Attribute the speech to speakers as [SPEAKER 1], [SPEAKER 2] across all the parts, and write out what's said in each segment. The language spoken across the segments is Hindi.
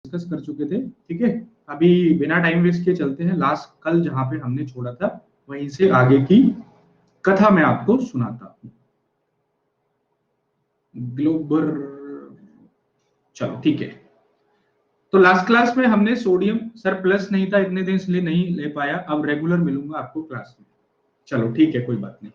[SPEAKER 1] डिस्कस कर चुके थे। ठीक है, अभी बिना टाइम वेस्ट किए चलते हैं लास्ट कल जहां पे हमने छोड़ा था वहीं से आगे की कथा मैं आपको सुनाता हूँ। ग्लोबल, चलो ठीक है। तो लास्ट क्लास में हमने सोडियम, सर प्लस नहीं था इतने दिन इसलिए नहीं ले पाया, अब रेगुलर मिलूंगा आपको क्लास में। चलो ठीक है, कोई बात नहीं।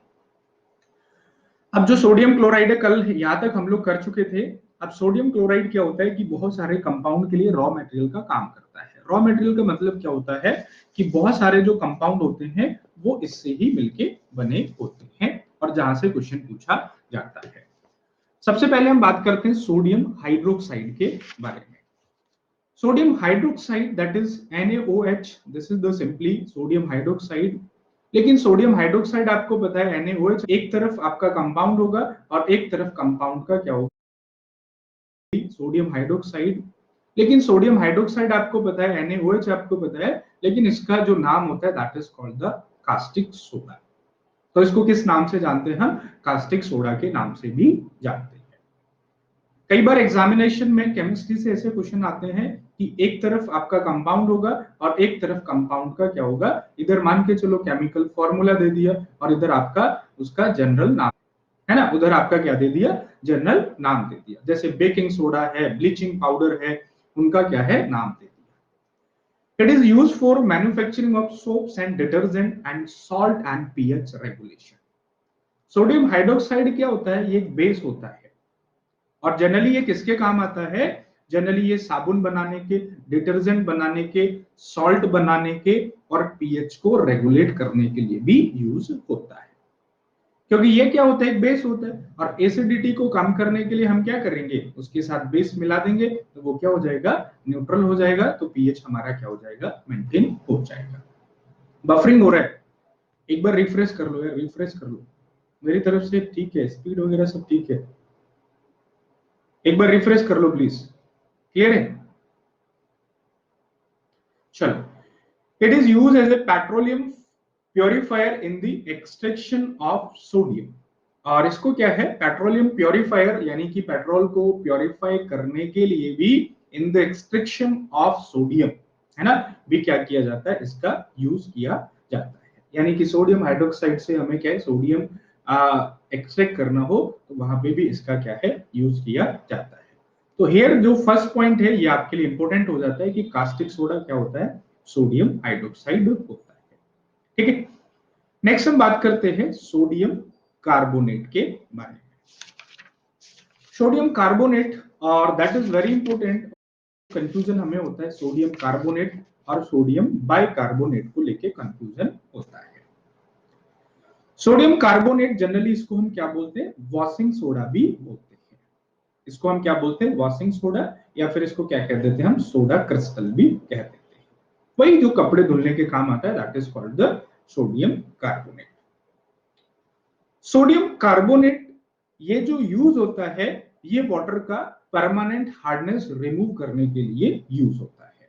[SPEAKER 1] अब जो सोडियम क्लोराइड है कल यहां तक हम लोग कर चुके थे। अब सोडियम क्लोराइड क्या होता है कि बहुत सारे कंपाउंड के लिए रॉ मटेरियल का काम करता है। रॉ मटेरियल का मतलब क्या होता है कि बहुत सारे जो कंपाउंड होते हैं वो इससे ही मिलके बने होते हैं और जहां से क्वेश्चन पूछा जाता है। सबसे पहले हम बात करते हैं सोडियम हाइड्रोक्साइड के बारे में। Sodium hydroxide that is NaOH, this is the simply sodium hydroxide. लेकिन सोडियम हाइड्रोक्साइड आपको पता है NaOH एक तरफ आपका कंपाउंड होगा और एक तरफ कंपाउंड का क्या होगा, सोडियम हाइड्रोक्साइड। लेकिन सोडियम हाइड्रोक्साइड आपको पता है NaOH आपको पता है, लेकिन इसका जो नाम होता है that is called the caustic soda. तो इसको किस नाम से जानते हैं हम? कास्टिक सोडा के नाम से भी जानते हैं। कई बार एग्जामिनेशन में केमिस्ट्री से ऐसे क्वेश्चन आते हैं कि एक तरफ आपका कंपाउंड होगा और एक तरफ कंपाउंड का क्या होगा, इधर मान के चलो केमिकल फॉर्मूला दे दिया और इधर आपका उसका जनरल नाम है ना, उधर आपका क्या दे दिया, जनरल नाम दे दिया। जैसे बेकिंग सोडा है, ब्लीचिंग पाउडर है, उनका क्या है, नाम दे दिया। It is used for manufacturing of soaps and detergent and salt and pH regulation. Sodium hydroxide क्या होता है, ये एक बेस होता है और जनरली ये किसके काम आता है, जनरली ये साबुन बनाने के, डिटर्जेंट बनाने के, सॉल्ट बनाने के और पीएच को रेगुलेट करने के लिए भी यूज होता है। क्योंकि ये क्या होता है, एक बेस होता है और एसिडिटी को कम करने के लिए हम क्या करेंगे, उसके साथ बेस मिला देंगे तो वो क्या हो जाएगा, न्यूट्रल हो जाएगा, तो पीएच हमारा क्या हो जाएगा, मेंटेन हो जाएगा। बफरिंग हो रहा है, एक बार रिफ्रेश कर लो यार, रिफ्रेश कर लो। मेरी तरफ से ठीक है, स्पीड वगैरह सब ठीक है, एक बार रिफ्रेश कर लो प्लीज। क्लियर है? चलो, it is use as a petroleum purifier in the extraction of sodium. और इसको क्या है, पेट्रोलियम प्योरीफायर यानी कि पेट्रोल को प्योरीफाई करने के लिए भी इन द एक्सट्रैक्शन ऑफ सोडियम है ना, भी क्या किया जाता है, इसका यूज किया जाता है। यानी कि सोडियम हाइड्रोक्साइड से हमें क्या है, सोडियम एक्सट्रैक्ट करना हो तो वहां पे भी इसका क्या है, यूज किया जाता है। तो हियर जो फर्स्ट पॉइंट है ये आपके लिए इंपॉर्टेंट हो जाता है कि कास्टिक सोडा क्या होता है, सोडियम हाइड्रोक्साइड होता है। ठीक है, नेक्स्ट हम बात करते हैं सोडियम कार्बोनेट के बारे में। सोडियम कार्बोनेट, और that is very important, confusion हमें होता है सोडियम कार्बोनेट और सोडियम बाइकार्बोनेट को लेके कंफ्यूजन होता है। सोडियम कार्बोनेट जनरली इसको हम क्या बोलते हैं, वॉशिंग सोडा भी बोलते हैं। इसको हम क्या बोलते हैं, वॉशिंग सोडा, या फिर इसको क्या कह देते हैं हम, सोडा क्रिस्टल भी कह देते हैं। वही जो कपड़े धुलने के काम आता है that is called the sodium carbonate. Sodium carbonate ये जो यूज होता है ये वाटर का परमानेंट हार्डनेस रिमूव करने के लिए यूज होता है।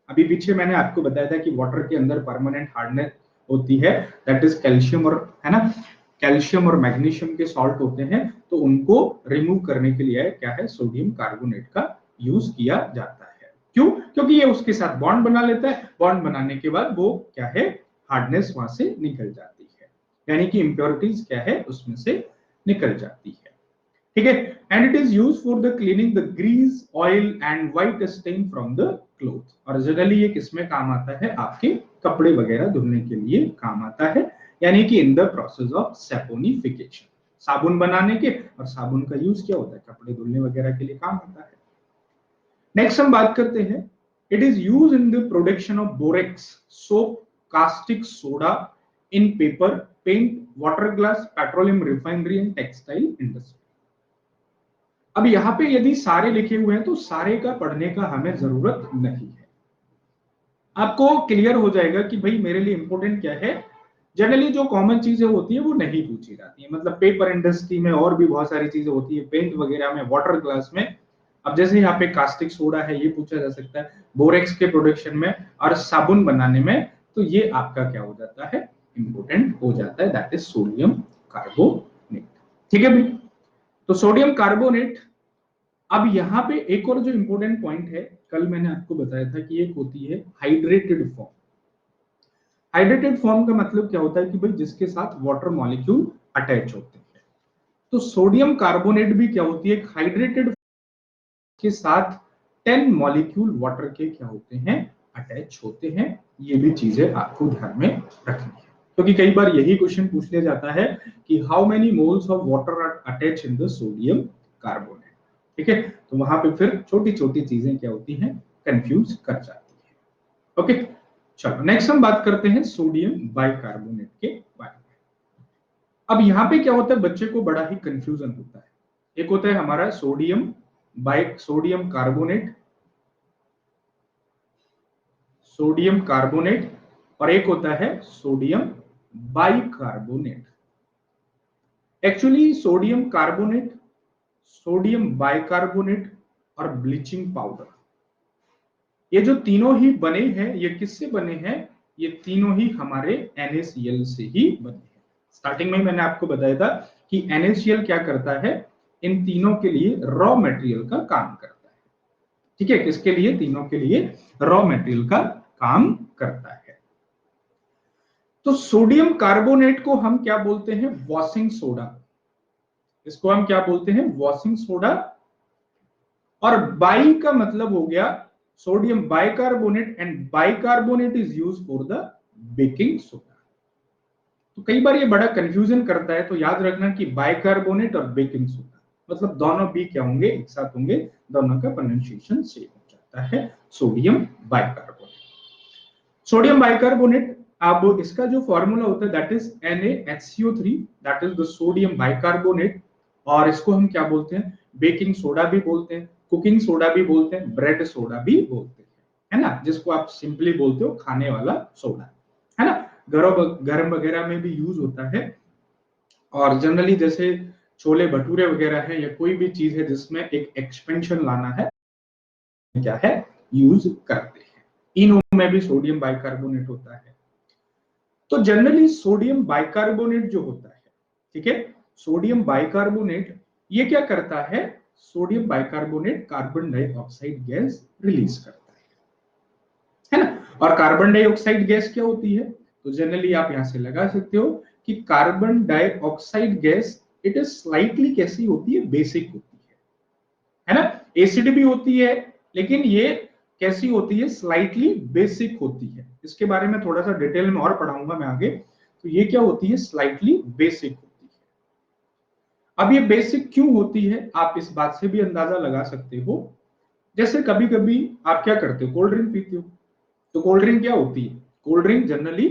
[SPEAKER 1] अभी पीछे मैंने आपको बताया था कि वाटर के अंदर परमानेंट हार्डनेस होती है, दैट इज कैल्शियम, और है ना, कैल्शियम और मैग्नीशियम के सॉल्ट होते हैं, तो उनको रिमूव करने के लिए क्या है, सोडियम कार्बोनेट का यूज किया जाता है। क्यों? क्योंकि ये उसके साथ बॉन्ड बना लेता है, बॉन्ड बनाने के बाद वो क्या है, हार्डनेस वहां से निकल जाती है, यानी कि इंप्योरिटीज क्या है उसमें से निकल जाती है। ठीक है, and it is used for the cleaning the grease, oil and white stain from the cloth. और जनरली ये किसमें काम आता है, आपके कपड़े वगैरह धुलने के लिए काम आता है, यानी कि in the process of saponification, साबुन बनाने के, और साबुन का यूज क्या होता है, कपड़े धुलने वगैरह के लिए काम आता है। नेक्स्ट हम बात करते हैं, it is use in the production of borax, soap, caustic soda in paper, paint, water glass, petroleum refinery and textile industry. अब यहां पे यदि सारे लिखे हुए हैं तो सारे का पढ़ने का हमें जरूरत नहीं है, आपको क्लियर हो जाएगा कि भाई मेरे लिए इंपॉर्टेंट क्या है। जनरली जो कॉमन चीजें होती है वो नहीं पूछी जाती है, मतलब पेपर इंडस्ट्री में और भी बहुत सारी चीजें होती है, पेंट वगैरह में, वाटर ग्लास में। अब जैसे यहाँ पे कास्टिक सोडा है ये पूछा जा सकता है, बोरेक्स के प्रोडक्शन में और साबुन बनाने में, तो ये आपका क्या हो जाता है, इंपॉर्टेंट हो जाता है, दैट इज सोडियम कार्बोनेट। ठीक है भाई, तो सोडियम कार्बोनेट अब यहाँ पे एक और जो इंपॉर्टेंट पॉइंट है, कल मैंने आपको बताया था कि एक होती है हाइड्रेटेड फॉर्म। हाइड्रेटेड फॉर्म का मतलब क्या होता है कि भाई जिसके साथ वाटर मॉलिक्यूल अटैच होते हैं। तो सोडियम कार्बोनेट भी क्या होती है, हाइड्रेटेड के साथ 10 मॉलिक्यूल वाटर के क्या होते हैं, अटैच होते हैं। ये भी चीजें आपको ध्यान में रखनी है, क्योंकि कई बार यही क्वेश्चन पूछ लिया जाता है कि how many moles of water are attach in the sodium carbonate. ठीक है, तो वहां पे फिर छोटी छोटी चीजें क्या होती हैं, कंफ्यूज कर जाती है। ओके, चलो नेक्स्ट हम बात करते हैं सोडियम बाइकार्बोनेट के बारे में। अब यहाँ पे क्या होता है, बच्चे को बड़ा ही कंफ्यूजन होता है। एक होता है हमारा सोडियम कार्बोनेट, सोडियम कार्बोनेट, और एक होता है sodium bicarbonate. Actually sodium carbonate, sodium bicarbonate और ब्लीचिंग पाउडर, ये जो तीनों ही बने हैं, ये किससे बने हैं, ये तीनों ही हमारे NaCl से ही बने हैं। स्टार्टिंग में मैंने आपको बताया था कि NaCl क्या करता है, इन तीनों के लिए रॉ मटेरियल का काम करता है। ठीक है, किसके लिए, तीनों के लिए रॉ मटेरियल का काम करता है। तो सोडियम कार्बोनेट को हम क्या बोलते हैं, वॉशिंग सोडा। इसको हम क्या बोलते हैं, वॉशिंग सोडा। और बाई का मतलब हो गया sodium bicarbonate, and bicarbonate is used for the baking soda. तो कई बार ये बड़ा कंफ्यूजन करता है, तो याद रखना कि बाइकार्बोनेट और बेकिंग सोडा मतलब दोनों भी क्या होंगे, एक साथ होंगे, दोनों का प्रोनाउंसिएशन सेम हो जाता है, सोडियम बाइकार्बोनेट। सोडियम बाइकार्बोनेट, अब इसका जो फॉर्मूला होता है that is NaHCO3, that is the sodium bicarbonate. और इसको हम क्या बोलते हैं, बेकिंग सोडा भी बोलते हैं, कुकिंग सोडा भी बोलते हैं, ब्रेड सोडा भी बोलते हैं, है ना, जिसको आप सिंपली बोलते हो खाने वाला सोडा, है ना। गरम वगैरह में भी यूज होता है। और जनरली जैसे छोले भटूरे वगैरह है, या कोई भी चीज है जिसमें एक एक्सपेंशन लाना है, क्या है, यूज करते हैं। इनो में भी सोडियम बाइकार्बोनेट होता है। तो जनरली सोडियम बाइकार्बोनेट जो होता है, ठीक है, सोडियम बाइकार्बोनेट ये क्या करता है, sodium bicarbonate carbon dioxide gas release करता है ना। और कार्बन डाइऑक्साइड गैस क्या होती है, तो जनरली आप यहां से लगा सकते हो कि carbon dioxide gas it is slightly कैसी होती है, बेसिक होती है ना। एसिड भी होती है, लेकिन ये कैसी होती है, स्लाइटली बेसिक होती है। इसके बारे में थोड़ा सा डिटेल में और पढ़ाऊंगा मैं आगे। तो ये क्या होती है, स्लाइटली बेसिक होती है। अब ये बेसिक क्यों होती है, आप इस बात से भी अंदाजा लगा सकते हो। जैसे कभी कभी आप क्या करते हो, कोल्ड ड्रिंक पीते हो, तो कोल्ड ड्रिंक क्या होती है, कोल्ड ड्रिंक जनरली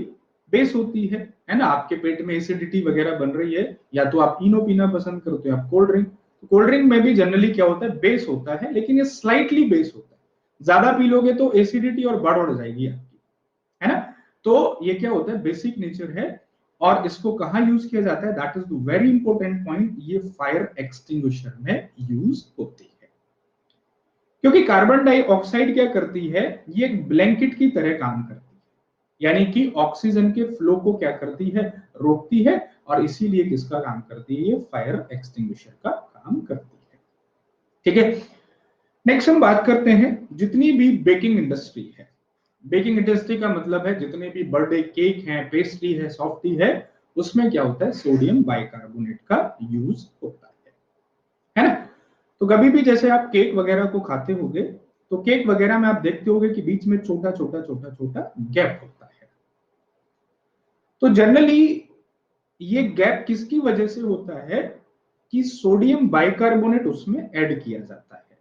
[SPEAKER 1] बेस होती है ना। आपके पेट में एसिडिटी वगैरह बन रही है, या तो आप इनो पीना पसंद करते हो, आप कोल्ड ड्रिंक, तो कोल्ड ड्रिंक में भी जनरली क्या होता है, बेस होता है, लेकिन ये स्लाइटली बेस होता है। ज्यादा पी लोगे तो एसिडिटी और बढ़ जाएगी आपकी, है ना। तो ये क्या होता है, बेसिक नेचर है। और इसको कहां यूज किया जाता है, that is the very important point, ये फायर एक्सटिंग्विशर में यूज होती है। क्योंकि कार्बन डाइऑक्साइड क्या करती है, ये एक ब्लैंकेट की तरह काम करती है, यानी कि ऑक्सीजन के फ्लो को क्या करती है, रोकती है। और इसीलिए किसका काम करती है, ये फायर एक्सटिंग्विशर का काम करती है। ठीक है, नेक्स्ट हम बात करते हैं, जितनी भी बेकिंग इंडस्ट्री है, बेकिंग इंडस्ट्री का मतलब है जितने भी बर्थडे केक हैं, पेस्ट्री है, सॉफ्टी है, उसमें क्या होता है, सोडियम बाइकार्बोनेट का यूज होता है ना। तो कभी भी जैसे आप केक वगैरह को खाते होगे, तो केक वगैरह में आप देखते होगे कि बीच में छोटा छोटा छोटा छोटा गैप होता है। तो जनरली ये गैप किसकी वजह से होता है, कि सोडियम बाइकार्बोनेट उसमें ऐड किया जाता है।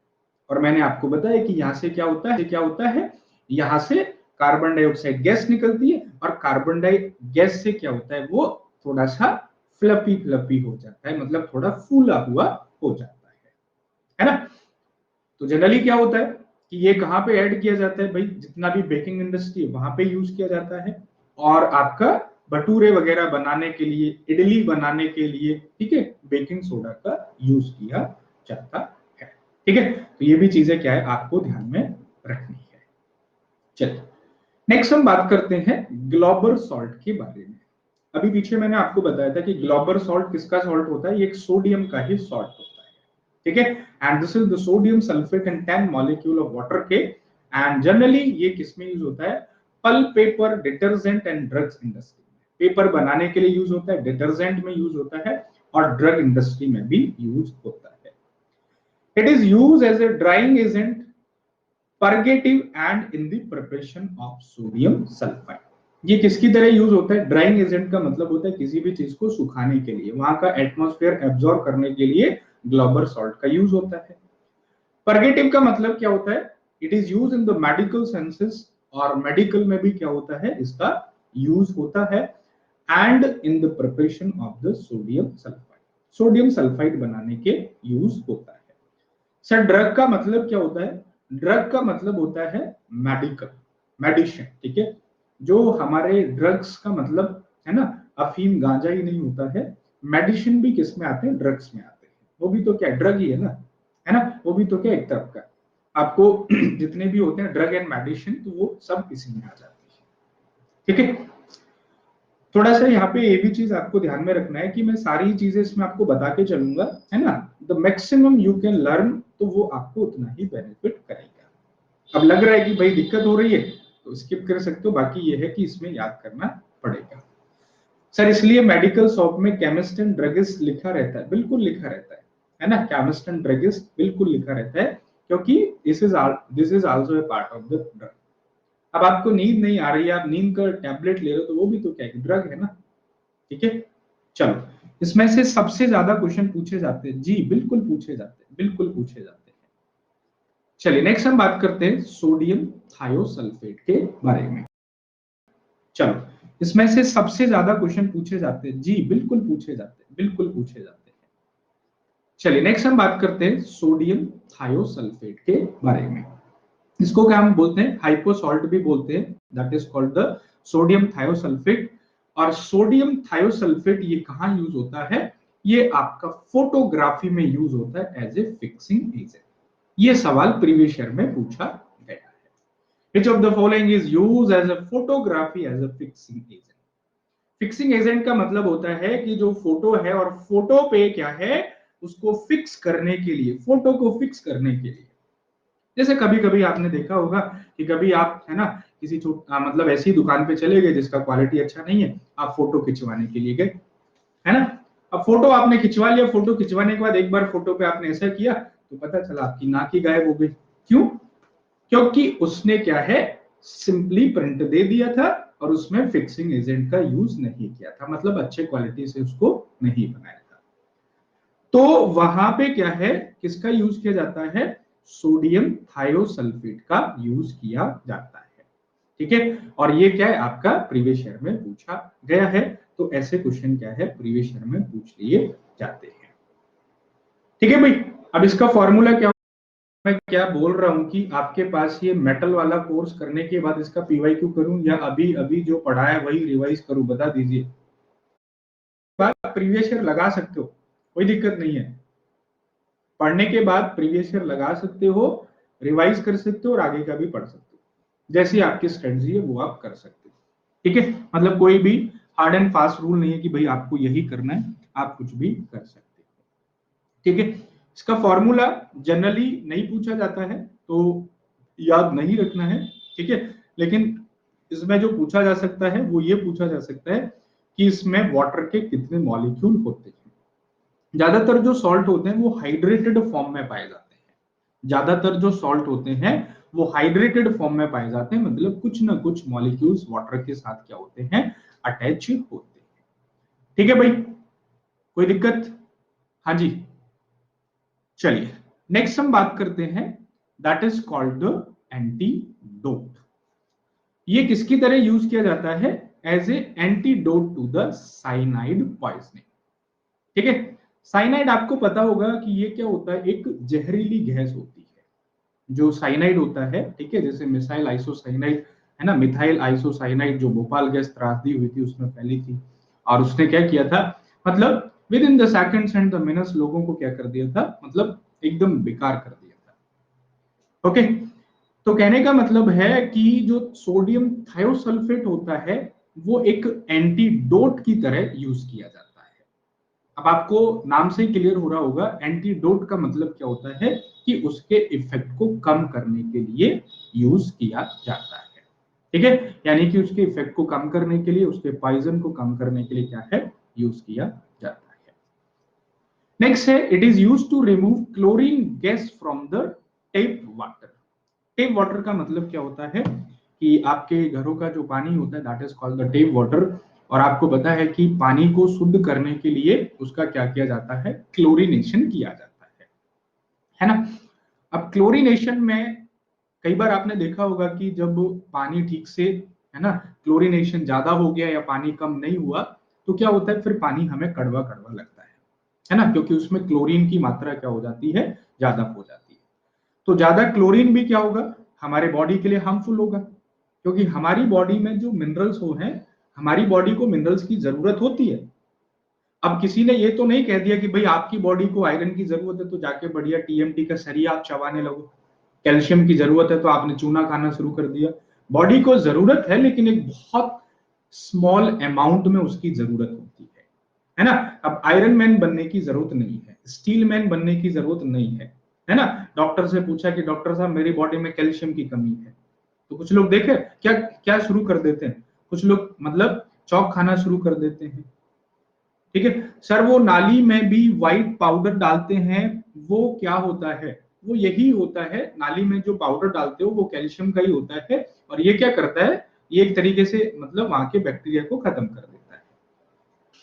[SPEAKER 1] और मैंने आपको बताया कि यहां से क्या होता है, यहां से कार्बन डाइऑक्साइड गैस निकलती है, और कार्बन डाइ गैस से क्या होता है, वो थोड़ा सा फ्लफी फ्लफी हो जाता है, मतलब थोड़ा फूला हुआ हो जाता है ना। तो जनरली क्या होता है कि ये कहां पे ऐड किया जाता है, भाई जितना भी बेकिंग इंडस्ट्री है वहां पे यूज किया जाता है। और आपका भटूरे वगैरह बनाने के लिए, इडली बनाने के लिए, ठीक है, बेकिंग सोडा का यूज किया जाता है। ठीक है, तो ये भी चीजें क्या है, आपको ध्यान में रखनी है। चलिए नेक्स्ट हम बात करते हैं ग्लोबर सॉल्ट के बारे में। अभी पीछे मैंने आपको बताया था कि ग्लोबर सॉल्ट किसका सॉल्ट होता है, ये एक सोडियम का ही सॉल्ट होता है। ठीक है। And this is the sodium sulphate and 10 molecule of water के, एंड जनरली ये किसमें यूज होता है? Pulp, paper, detergent and drugs industry में। पेपर बनाने के लिए यूज होता है, डिटर्जेंट में यूज होता है और ड्रग इंडस्ट्री में भी यूज होता है। It is use as a drying agent, purgative and in the preparation of sodium sulphide. ये किसकी तरह यूज होता है? ड्राइंग एजेंट का मतलब होता है किसी भी चीज को सुखाने के लिए, वहां का एटमॉस्फेयर एब्जॉर्ब करने के लिए ग्लोबल सॉल्ट का यूज होता है। परगेटिव का मतलब क्या होता है? It is use in the medical senses, और मेडिकल में भी क्या होता है? इसका यूज होता है। And in the preparation of the sodium sulphide, sodium sulphide बनाने के यूज होता है। सर ड्रग का मतलब क्या होता है? ड्रग का मतलब होता है मेडिकल, मेडिसिन, ठीक है। जो हमारे ड्रग्स का मतलब है ना, अफीम गांजा ही नहीं होता है, मेडिसिन भी किस में आते हैं? ड्रग्स में आते हैं। वो भी तो क्या ड्रग ही है ना, वो भी तो क्या एक तरफ का। आपको जितने भी होते हैं ड्रग एंड मेडिसिन, तो वो सब इसी में आ जाते हैं, ठीक है। थोड़ा सा यहाँ पे ये भी चीज आपको ध्यान में रखना है कि मैं सारी चीजें इसमें आपको बता के चलूंगा, है ना। The maximum you can learn, तो वो आपको उतना ही बेनिफिट करेगा। अब लग रहा है कि भाई दिक्कत हो रही है तो स्किप कर सकते हो, बाकी ये है कि इसमें याद करना पड़ेगा। सर इसलिए मेडिकल शॉप में केमिस्ट एंड ड्रगिस्ट लिखा रहता है, बिल्कुल लिखा रहता है ना, केमिस्ट एंड ड्रगिस्ट बिल्कुल लिखा रहता है, क्योंकि this is also a part of the drug. अब आपको नींद नहीं आ रही है, आप नींद का टैबलेट ले रहे हो, तो वो भी तो क्या है? ड्रग है ना, ठीक है। चलो, इसमें से सबसे ज्यादा क्वेश्चन पूछे जाते हैं, जी बिल्कुल पूछे जाते हैं, बिल्कुल पूछे जाते हैं। चलिए नेक्स्ट हम बात करते हैं सोडियम थायोसल्फेट के बारे में। चलो, इसमें से सबसे ज्यादा क्वेश्चन पूछे जाते हैं, जी बिल्कुल पूछे जाते हैं, बिल्कुल पूछे जाते हैं। चलिए नेक्स्ट हम बात करते हैं सोडियम थायोसल्फेट के बारे में। इसको क्या हम बोलते हैं? हाइपोसॉल्ट भी बोलते हैं, that is called the sodium thiosulphate. और सोडियम थायोसल्फेट ये कहां यूज होता है? ये आपका फोटोग्राफी में यूज होता है एज ए फिक्सिंग एजेंट। ये सवाल प्रीवियस ईयर में पूछा गया है। Which of the following is used as a photography as a fixing agent? Fixing agent का मतलब होता है कि जो फोटो है और फोटो पे क्या है, उसको फिक्स करने के लिए, फोटो को फिक्स करने के लिए। जैसे कभी कभी आपने देखा होगा कि कभी आप है ना किसी मतलब ऐसी दुकान पे चले गए जिसका क्वालिटी अच्छा नहीं है, आप फोटो खिंचवाने के लिए गए, है ना। अब फोटो आपने खिंचवा लिया, फोटो खिंचवाने के बाद एक बार फोटो पे आपने ऐसा किया तो पता चला आपकी नाक ही गायब हो गई। क्यों? क्योंकि उसने क्या है, सिंपली प्रिंट दे दिया था और उसमें फिक्सिंग एजेंट का यूज नहीं किया था, मतलब अच्छे क्वालिटी से उसको नहीं बनाया था। तो वहां पे क्या है, किसका यूज किया जाता है? सोडियम थायोसल्फेट का यूज किया जाता है, ठीक है। और ये क्या है, आपका प्रीवियस ईयर में पूछा गया है। तो ऐसे क्वेश्चन क्या है, प्रीवियस ईयर में पूछ लिए जाते हैं, ठीक है भाई। अब इसका फॉर्मूला क्या, मैं क्या बोल रहा हूं कि आपके पास ये मेटल वाला कोर्स करने के बाद इसका पीवाईक्यू करूं या अभी अभी जो पढ़ा है वही रिवाइज करूं, बता दीजिए। प्रीवियस ईयर लगा सकते हो, कोई दिक्कत नहीं है। पढ़ने के बाद प्रीवियस ईयर लगा सकते हो, रिवाइज कर सकते हो और आगे का भी पढ़ सकते हो, जैसी आपकी स्ट्रेटजी है वो आप कर सकते हो, ठीक है। मतलब कोई भी हार्ड एंड फास्ट रूल नहीं है कि भाई आपको यही करना है, आप कुछ भी कर सकते हो, ठीक है। इसका फॉर्मूला जनरली नहीं पूछा जाता है तो याद नहीं रखना है, ठीक है। लेकिन इसमें जो पूछा जा सकता है वो ये पूछा जा सकता है कि इसमें वाटर के कितने मॉलिक्यूल होते हैं। ज्यादातर जो सॉल्ट होते हैं वो हाइड्रेटेड फॉर्म में पाए जाते हैं, ज्यादातर जो सॉल्ट होते हैं वो हाइड्रेटेड फॉर्म में पाए जाते हैं, मतलब कुछ ना कुछ मॉलिक्यूल्स वाटर के साथ क्या होते हैं, अटैच होते हैं, ठीक है भाई, कोई दिक्कत? हाँ जी। चलिए नेक्स्ट हम बात करते हैं, that is called the antidote. ये किसकी तरह यूज किया जाता है? As a antidote to the cyanide poisoning, ठीक है। साइनाइड आपको पता होगा कि ये क्या होता है, एक जहरीली गैस होती है जो साइनाइड होता है, ठीक है। जैसे मिसाइल आइसोसाइनाइड है ना, मिथाइल आइसोसाइनाइड जो भोपाल गैस त्रासदी हुई थी उसमें फैली थी, और उसने क्या किया था, मतलब with in the seconds and the minutes लोगों को क्या कर दिया था, मतलब एकदम बेकार कर दिया था, ओके। तो कहने का मतलब है कि जो सोडियम थायोसल्फेट होता है वो एक एंटीडोट की तरह यूज किया जाता है। अब आपको नाम से ही क्लियर हो रहा होगा, एंटीडोट का मतलब क्या होता है कि उसके इफेक्ट को कम करने के लिए यूज किया जाता है। ठीक है, यानी कि उसके इफेक्ट को कम करने के लिए, उसके पॉइजन को कम करने के लिए क्या है, यूज किया जाता है। नेक्स्ट है, it is use to remove chlorine gas from the tap water. Tap water का मतलब क्या होता है कि आपके घरों का जो पानी होता है that is called the tap water, और आपको पता है कि पानी को शुद्ध करने के लिए उसका क्या किया जाता है, क्लोरीनेशन किया जाता है ना। अब क्लोरीनेशन में कई बार आपने देखा होगा कि जब पानी ठीक से, है ना, क्लोरीनेशन ज्यादा हो गया या पानी कम नहीं हुआ तो क्या होता है, फिर पानी हमें कड़वा कड़वा लगता है ना, क्योंकि उसमें क्लोरीन की मात्रा क्या हो जाती है, ज्यादा हो जाती है। तो ज्यादा क्लोरीन भी क्या होगा, हमारे बॉडी के लिए हार्मफुल होगा, क्योंकि हमारी बॉडी में जो मिनरल्स हो हैं, हमारी बॉडी को मिनरल्स की जरूरत होती है। अब किसी ने ये तो नहीं कह दिया कि भाई आपकी बॉडी को आयरन की जरूरत है तो जाके बढ़िया टीएमटी का सरिया आप चबाने लगो, कैल्शियम की जरूरत है तो आपने चूना खाना शुरू कर दिया। बॉडी को जरूरत है लेकिन एक बहुत स्मॉल अमाउंट में उसकी जरूरत होती है ना। अब आयरन मैन बनने की जरूरत नहीं है, स्टील मैन बनने की जरूरत नहीं है ना। डॉक्टर से पूछा कि डॉक्टर साहब मेरी बॉडी में कैल्शियम की कमी है, तो कुछ लोग देखे क्या क्या शुरू कर देते हैं, कुछ लोग मतलब चौक खाना शुरू कर देते हैं। ठीक है सर, वो नाली में भी व्हाइट पाउडर डालते हैं, वो क्या होता है, वो यही होता है, नाली में जो पाउडर डालते हो वो कैल्शियम का ही होता है, और ये क्या करता है, ये एक तरीके से मतलब वहां के बैक्टीरिया को खत्म कर देता है।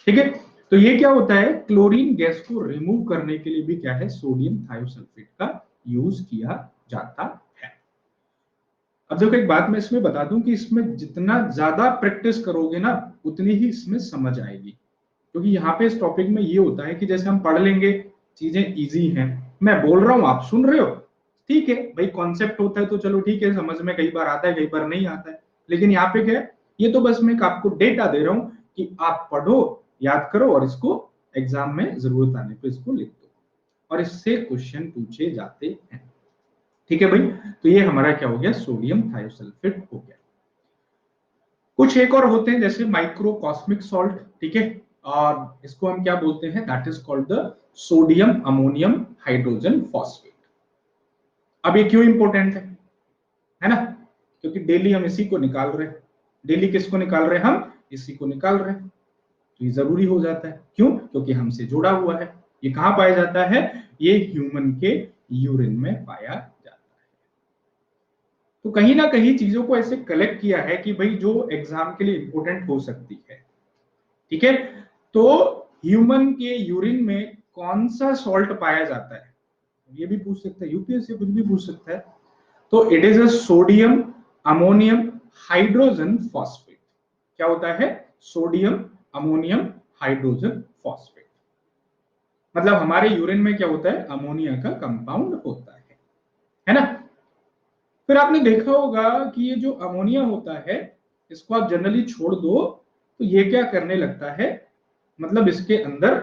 [SPEAKER 1] ठीक है, तो ये क्या होता है, क्लोरीन गैस को रिमूव करने के लिए भी क्या है, सोडियम थायोसल्फेट का यूज किया जाता है। अब देखो एक बात मैं इसमें बता दूं कि इसमें जितना ज्यादा प्रैक्टिस करोगे ना उतनी ही इसमें समझ आएगी, क्योंकि यहाँ पे इस टॉपिक में ये होता है कि जैसे हम पढ़ लेंगे, चीजें इजी हैं, मैं बोल रहा हूँ आप सुन रहे हो, ठीक है भाई, कॉन्सेप्ट होता है तो चलो ठीक है, समझ में कई बार आता है कई बार नहीं आता है, लेकिन यहाँ पे क्या है, ये तो बस मैं आपको डेटा दे रहा हूँ कि आप पढ़ो, याद करो और इसको एग्जाम में जरूरत आने पर इसको लिख दो, और इससे क्वेश्चन पूछे जाते हैं। ठीक है भाई, तो ये हमारा क्या हो गया, सोडियम थायोसल्फेट हो गया। कुछ एक और होते हैं जैसे माइक्रोकॉस्मिक सॉल्ट, ठीक है, और इसको हम क्या बोलते हैं, that is called the sodium ammonium hydrogen phosphate. अब ये क्यों इंपॉर्टेंट है ना, क्योंकि डेली हम इसी को निकाल रहे हैं, डेली किसको निकाल रहे हैं, हम इसी को निकाल रहे हैं, तो ये जरूरी हो जाता है, क्यों, क्योंकि हमसे जुड़ा हुआ है। ये कहां पाया जाता है, ये ह्यूमन के यूरिन में पाया जाता है। तो कहीं ना कहीं चीजों को ऐसे कलेक्ट किया है कि भाई जो एग्जाम के लिए इंपॉर्टेंट हो सकती है। ठीक है, तो ह्यूमन के यूरिन में कौन सा सॉल्ट पाया जाता है, ये भी पूछ सकता है, यूपीएससी कुछ भी पूछ सकता है। तो it is a sodium ammonium hydrogen phosphate. क्या होता है, सोडियम अमोनियम हाइड्रोजन फॉस्फेट, मतलब हमारे यूरिन में क्या होता है, अमोनिया का कंपाउंड होता है ना। फिर आपने देखा होगा कि ये जो अमोनिया होता है, इसको आप जनरली छोड़ दो तो ये क्या करने लगता है, मतलब इसके अंदर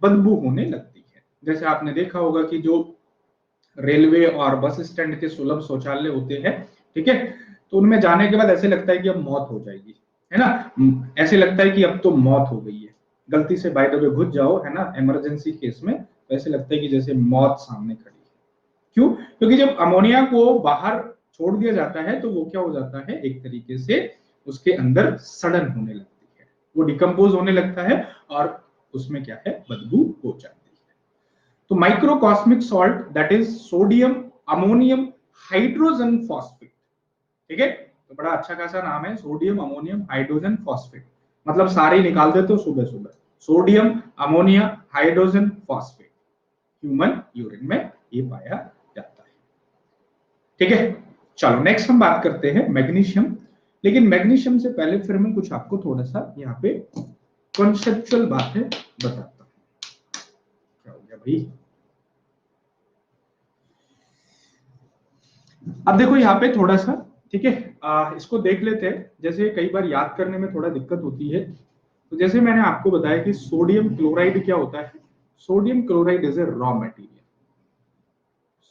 [SPEAKER 1] बदबू होने लगती है। जैसे आपने देखा होगा कि जो रेलवे और बस स्टैंड के सुलभ शौचालय होते हैं, ठीक है, तो उनमें जाने के बाद ऐसे लगता है कि अब मौत हो जाएगी, है ना, ऐसे लगता है कि अब तो मौत हो गई है, गलती से बाय द वे घुस जाओ, है ना, इमरजेंसी केस में, तो ऐसे लगता है कि जैसे मौत सामने खड़ी है। क्यों, क्योंकि जब अमोनिया को बाहर छोड़ दिया जाता है तो वो क्या हो जाता है, एक तरीके से उसके अंदर सड़न होने लगती है, वो डिकम्पोज होने लगता है और उसमें क्या है, बदबू हो जाती है। तो microcosmic salt that is sodium ammonium hydrogen phosphate, ठीक है, तो बड़ा अच्छा खासा नाम है, सोडियम अमोनियम हाइड्रोजन फॉस्फेट, मतलब सारे निकाल देते हो सुबह सुबह, sodium ammonia hydrogen phosphate, human urine में ये पाया जाता है। ठीक है, चलो नेक्स्ट हम बात करते हैं मैग्नीशियम, लेकिन मैग्नीशियम से पहले फिर मैं कुछ आपको थोड़ा सा यहाँ पे कॉन्सेप्चुअल बातें बताता हूँ। क्या हो गया भाई, अब देखो यहाँ पे थोड़ा सा, ठीक है, इसको देख लेते हैं, जैसे कई बार याद करने में थोड़ा दिक्कत होती है। तो जैसे मैंने आपको बताया कि सोडियम क्लोराइड क्या होता है, sodium chloride is a raw material,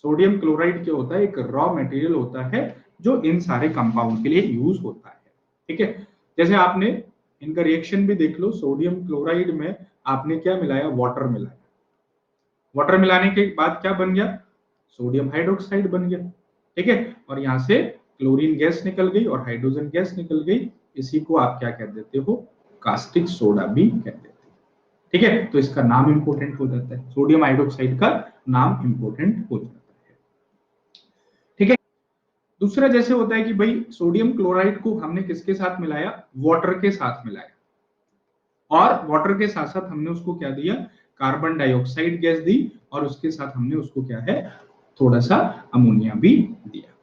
[SPEAKER 1] sodium chloride क्या होता है, एक रॉ मटेरियल होता है जो इन सारे कंपाउंड के लिए यूज होता है। ठीक है, जैसे आपने इनका रिएक्शन भी देख लो। सोडियम क्लोराइड में आपने क्या मिलाया, वाटर मिलाया। वाटर मिलाने के बाद क्या बन गया, सोडियम हाइड्रोक्साइड बन गया। ठीक है, और यहां से क्लोरीन गैस निकल गई और हाइड्रोजन गैस निकल गई। इसी को आप क्या कह देते हो, कास्टिक सोडा भी कह देते हो। ठीक है, तो इसका नाम इंपोर्टेंट हो जाता है, सोडियम हाइड्रोक्साइड का नाम इंपोर्टेंट हो जाता है। ठीक है, दूसरा जैसे होता है कि भाई सोडियम क्लोराइड को हमने किसके साथ मिलाया, वाटर के साथ मिलाया, और वाटर के साथ साथ हमने उसको क्या दिया, कार्बन डाइऑक्साइड गैस दी, और उसके साथ हमने उसको क्या है, थोड़ा सा अमोनिया भी दिया।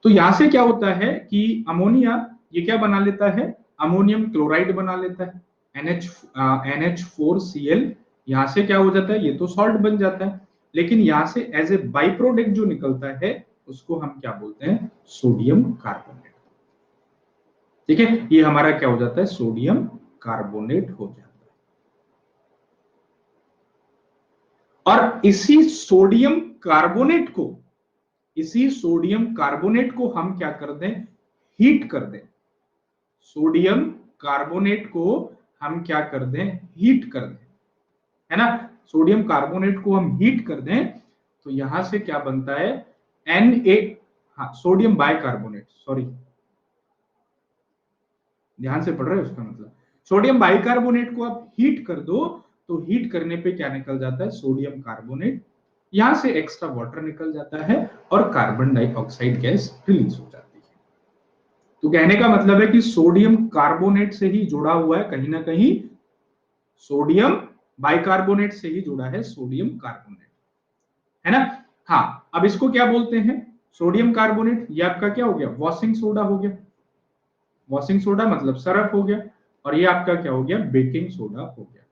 [SPEAKER 1] तो यहां से क्या होता है कि अमोनिया ये क्या बना लेता है, अमोनियम क्लोराइड बना लेता है, NH4Cl। यहां से क्या हो जाता है, ये तो सॉल्ट बन जाता है, लेकिन यहां से एज ए बाई प्रोडक्ट जो निकलता है उसको हम क्या बोलते हैं, सोडियम कार्बोनेट। ठीक है, ये हमारा क्या हो जाता है, सोडियम कार्बोनेट हो जाता है। और इसी सोडियम कार्बोनेट को हम क्या कर दें, हीट कर दें। सोडियम कार्बोनेट को हम क्या कर दें, हीट कर दें, है ना। सोडियम कार्बोनेट को हम हीट कर दें तो यहां से क्या बनता है, Na, हाँ सोडियम बाइकार्बोनेट, सॉरी ध्यान से पढ़ रहे हो, उसका मतलब सोडियम बाइकार्बोनेट को आप हीट कर दो तो हीट करने पे क्या निकल जाता है, सोडियम कार्बोनेट। यहां से एक्स्ट्रा वाटर निकल जाता है और कार्बन डाइऑक्साइड गैस रिलीज हो जाती है। तो कहने का मतलब है कि सोडियम कार्बोनेट से ही जुड़ा हुआ है कहीं ना कहीं, सोडियम बाइकार्बोनेट से ही जुड़ा है सोडियम कार्बोनेट, है ना। हाँ, अब इसको क्या बोलते हैं, सोडियम कार्बोनेट, ये आपका क्या हो गया, वॉशिंग सोडा हो गया। वॉशिंग सोडा मतलब सरफ हो गया, और ये आपका क्या हो गया, बेकिंग सोडा हो गया।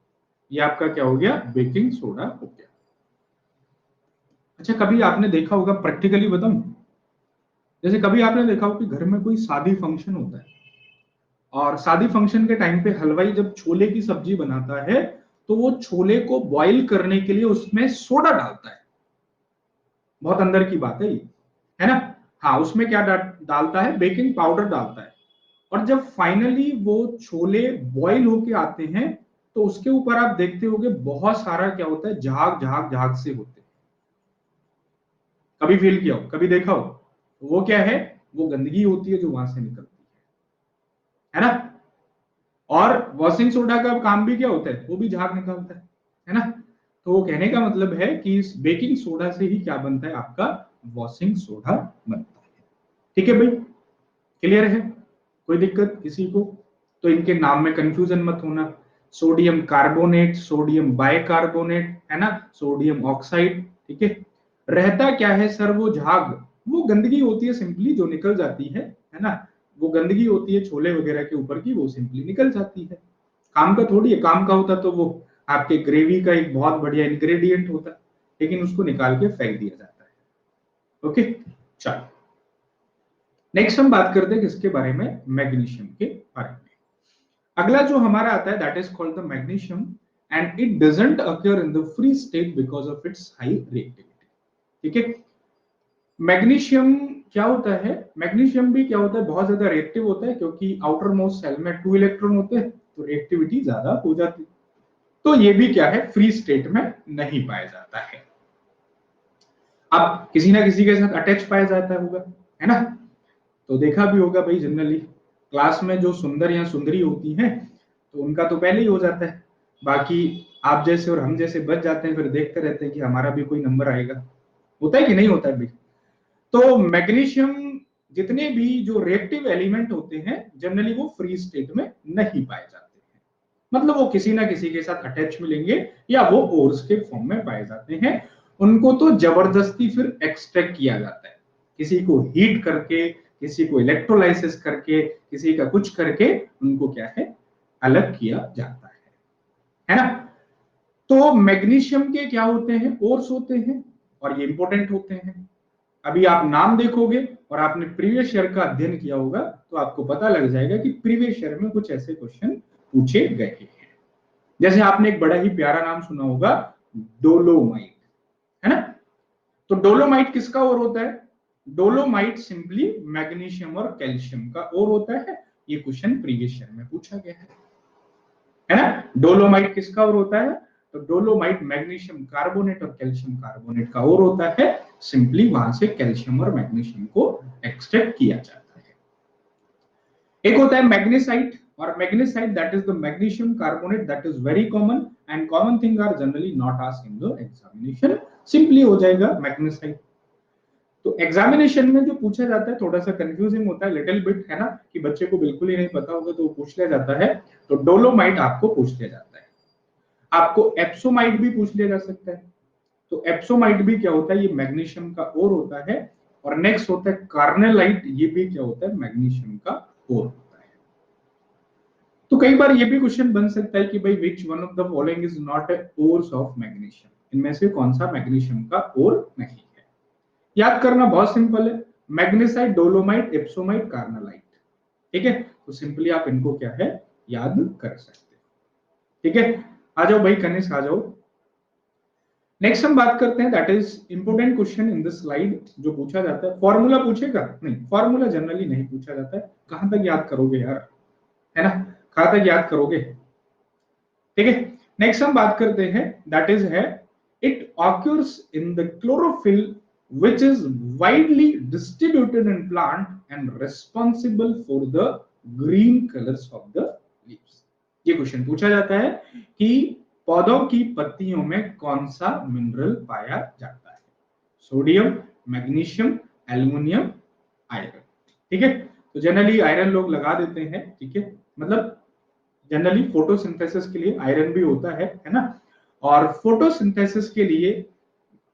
[SPEAKER 1] ये आपका क्या हो गया, बेकिंग सोडा हो गया। अच्छा, कभी आपने देखा होगा, प्रैक्टिकली बताऊं, जैसे कभी आपने देखा हो कि घर में कोई शादी फंक्शन होता है, और शादी फंक्शन के टाइम पे हलवाई जब छोले की सब्जी बनाता है तो वो छोले को बॉईल करने के लिए उसमें सोडा डालता है। बहुत अंदर की बात है ना। हाँ, उसमें क्या डालता है, बेकिंग पाउडर डालता है। और जब फाइनली वो छोले बॉईल होके आते हैं तो उसके ऊपर आप देखते होंगे बहुत सारा क्या होता है, झाग झाग झाग से होते हैं। कभी फील किया हो, कभी देखा हो, वो क्या है, वो गंदगी होती है जो वहां से निकलती है ना। और वॉशिंग सोडा का काम भी क्या होता है, वो भी झाग निकालता है ना। तो वो कहने का मतलब है कि इस बेकिंग सोडा से ही क्या बनता है, आपका वॉशिंग सोडा बनता है। ठीक है भाई, क्लियर है, कोई दिक्कत किसी को, तो इनके नाम में कंफ्यूजन मत होना। सोडियम कार्बोनेट, सोडियम बाइकार्बोनेट, है ना, सोडियम ऑक्साइड। ठीक है, रहता क्या है सर, वो झाग, वो गंदगी होती है सिंपली जो निकल जाती है ना। वो गंदगी होती है छोले वगैरह के ऊपर की, वो सिंपली निकल जाती है। काम का थोड़ी है, काम का होता तो वो आपके ग्रेवी का एक बहुत बढ़िया इंग्रेडिएंट होता, लेकिन उसको निकाल के फेंक दिया जाता है। ओके, चलो नेक्स्ट हम बात करते हैं किसके बारे में, मैग्नीशियम के बारे में। अगला जो हमारा आता है that is called the magnesium, and it doesn't occur in the free state because of its high reactivity. ठीक है, मैग्नीशियम क्या होता है, मैग्नीशियम भी क्या होता है, बहुत ज्यादा रिएक्टिव होता है, क्योंकि आउटर मोस्ट सेल में 2 इलेक्ट्रॉन होते हैं तो रिएक्टिविटी ज्यादा हो जाती है। तो ये भी क्या है, फ्री स्टेट में नहीं पाया जाता है। अब किसी ना किसी के साथ अटैच पाया जाता होगा, है ना। तो देखा भी होगा भाई, जनरली क्लास में जो सुंदर या सुंदरी होती हैं तो उनका तो पहले ही हो जाता है, बाकी आप जैसे और हम जैसे बच जाते हैं, फिर देखते रहते हैं कि हमारा भी कोई नंबर आएगा। होता है कि नहीं होता है भाई। तो मैग्नीशियम, जितने भी जो रिएक्टिव एलिमेंट होते हैं जनरली वो फ्री स्टेट में नहीं पाए जाते हैं, मतलब वो किसी ना किसी के साथ अटैच मिलेंगे या वो ओर्स के फॉर्म में पाए जाते हैं। उनको तो जबरदस्ती फिर एक्सट्रैक्ट किया जाता है, किसी को हीट करके, किसी को इलेक्ट्रोलाइसिस करके, किसी का कुछ करके उनको क्या है, अलग किया जाता है ना। तो मैग्नीशियम के क्या होते हैं, ओर्स होते हैं, और ये इंपॉर्टेंट होते हैं। अभी आप नाम देखोगे और आपने प्रीवियस ईयर का अध्ययन किया होगा तो आपको पता लग जाएगा कि प्रीवियस ईयर में कुछ ऐसे क्वेश्चन पूछे गए हैं। जैसे आपने एक बड़ा ही प्यारा नाम सुना होगा, डोलोमाइट, है ना। तो डोलोमाइट किसका और होता है, डोलोमाइट सिंपली मैग्नीशियम और कैल्शियम का और होता है। ये क्वेश्चन प्रीवियस ईयर में पूछा गया है ना। डोलोमाइट किसका और होता है, तो डोलोमाइट मैग्नीशियम कार्बोनेट और कैल्शियम कार्बोनेट का और होता है, सिंपली वहां से कैल्शियम और मैग्नीशियम को एक्सट्रैक्ट किया जाता है। एक होता है मैग्नेसाइट, और magnesite that is the magnesium carbonate, that is very common and common thing are generally not asked in the examination, simply हो जाएगा मैग्नेसाइट। तो एग्जामिनेशन में जो पूछा जाता है थोड़ा सा कंफ्यूजिंग होता है लिटिल बिट, है ना, कि बच्चे को बिल्कुल ही नहीं पता होगा तो पूछ लिया जाता है। तो डोलोमाइट आपको पूछ लिया जाता है, आपको एप्सोमाइट भी पूछ लिया जा सकता है। तो एप्सोमाइट भी क्या होता है, ये मैग्नीशियम का ओर होता है। और नेक्स्ट होता है कार्नेलाइट, ये भी क्या होता है, मैग्नीशियम का ओर होता है। तो कई बार ये भी क्वेश्चन बन सकता है कि भाई which one of the following is not a ores of magnesium, इनमें से कौन सा मैग्नीशियम का ओर नहीं है। याद करना बहुत सिंपल है, मैग्नेसाइट, डोलोमाइट, एप्सोमाइट, कार्नेलाइट, ठीक है। तो सिंपली आप इनको क्या है, याद कर सकते हैं, ठीक है। आ जाओ भाई कनिष्क, आ जाओ। नेक्स्ट हम बात करते हैं, that is important question in this slide, जो पूछा जाता है। फॉर्मूला पूछेगा नहीं, फॉर्मूला जनरली नहीं पूछा जाता है। कहां तक याद करोगे यार, है ना, कहां तक याद करोगे, ठीक है। नेक्स्ट हम बात करते हैं, दैट इज है it occurs in the chlorophyll which is widely distributed in plant and responsible for the green colors of the leaves। ये क्वेश्चन पूछा जाता है कि पौधों की पत्तियों में कौन सा मिनरल पाया जाता है, सोडियम, मैग्नीशियम, एल्युमिनियम, आयरन, ठीक है। तो जनरली आयरन लोग लगा देते हैं, ठीक है, मतलब जनरली फोटोसिंथेसिस के लिए आयरन भी होता है ना। और फोटोसिंथेसिस के लिए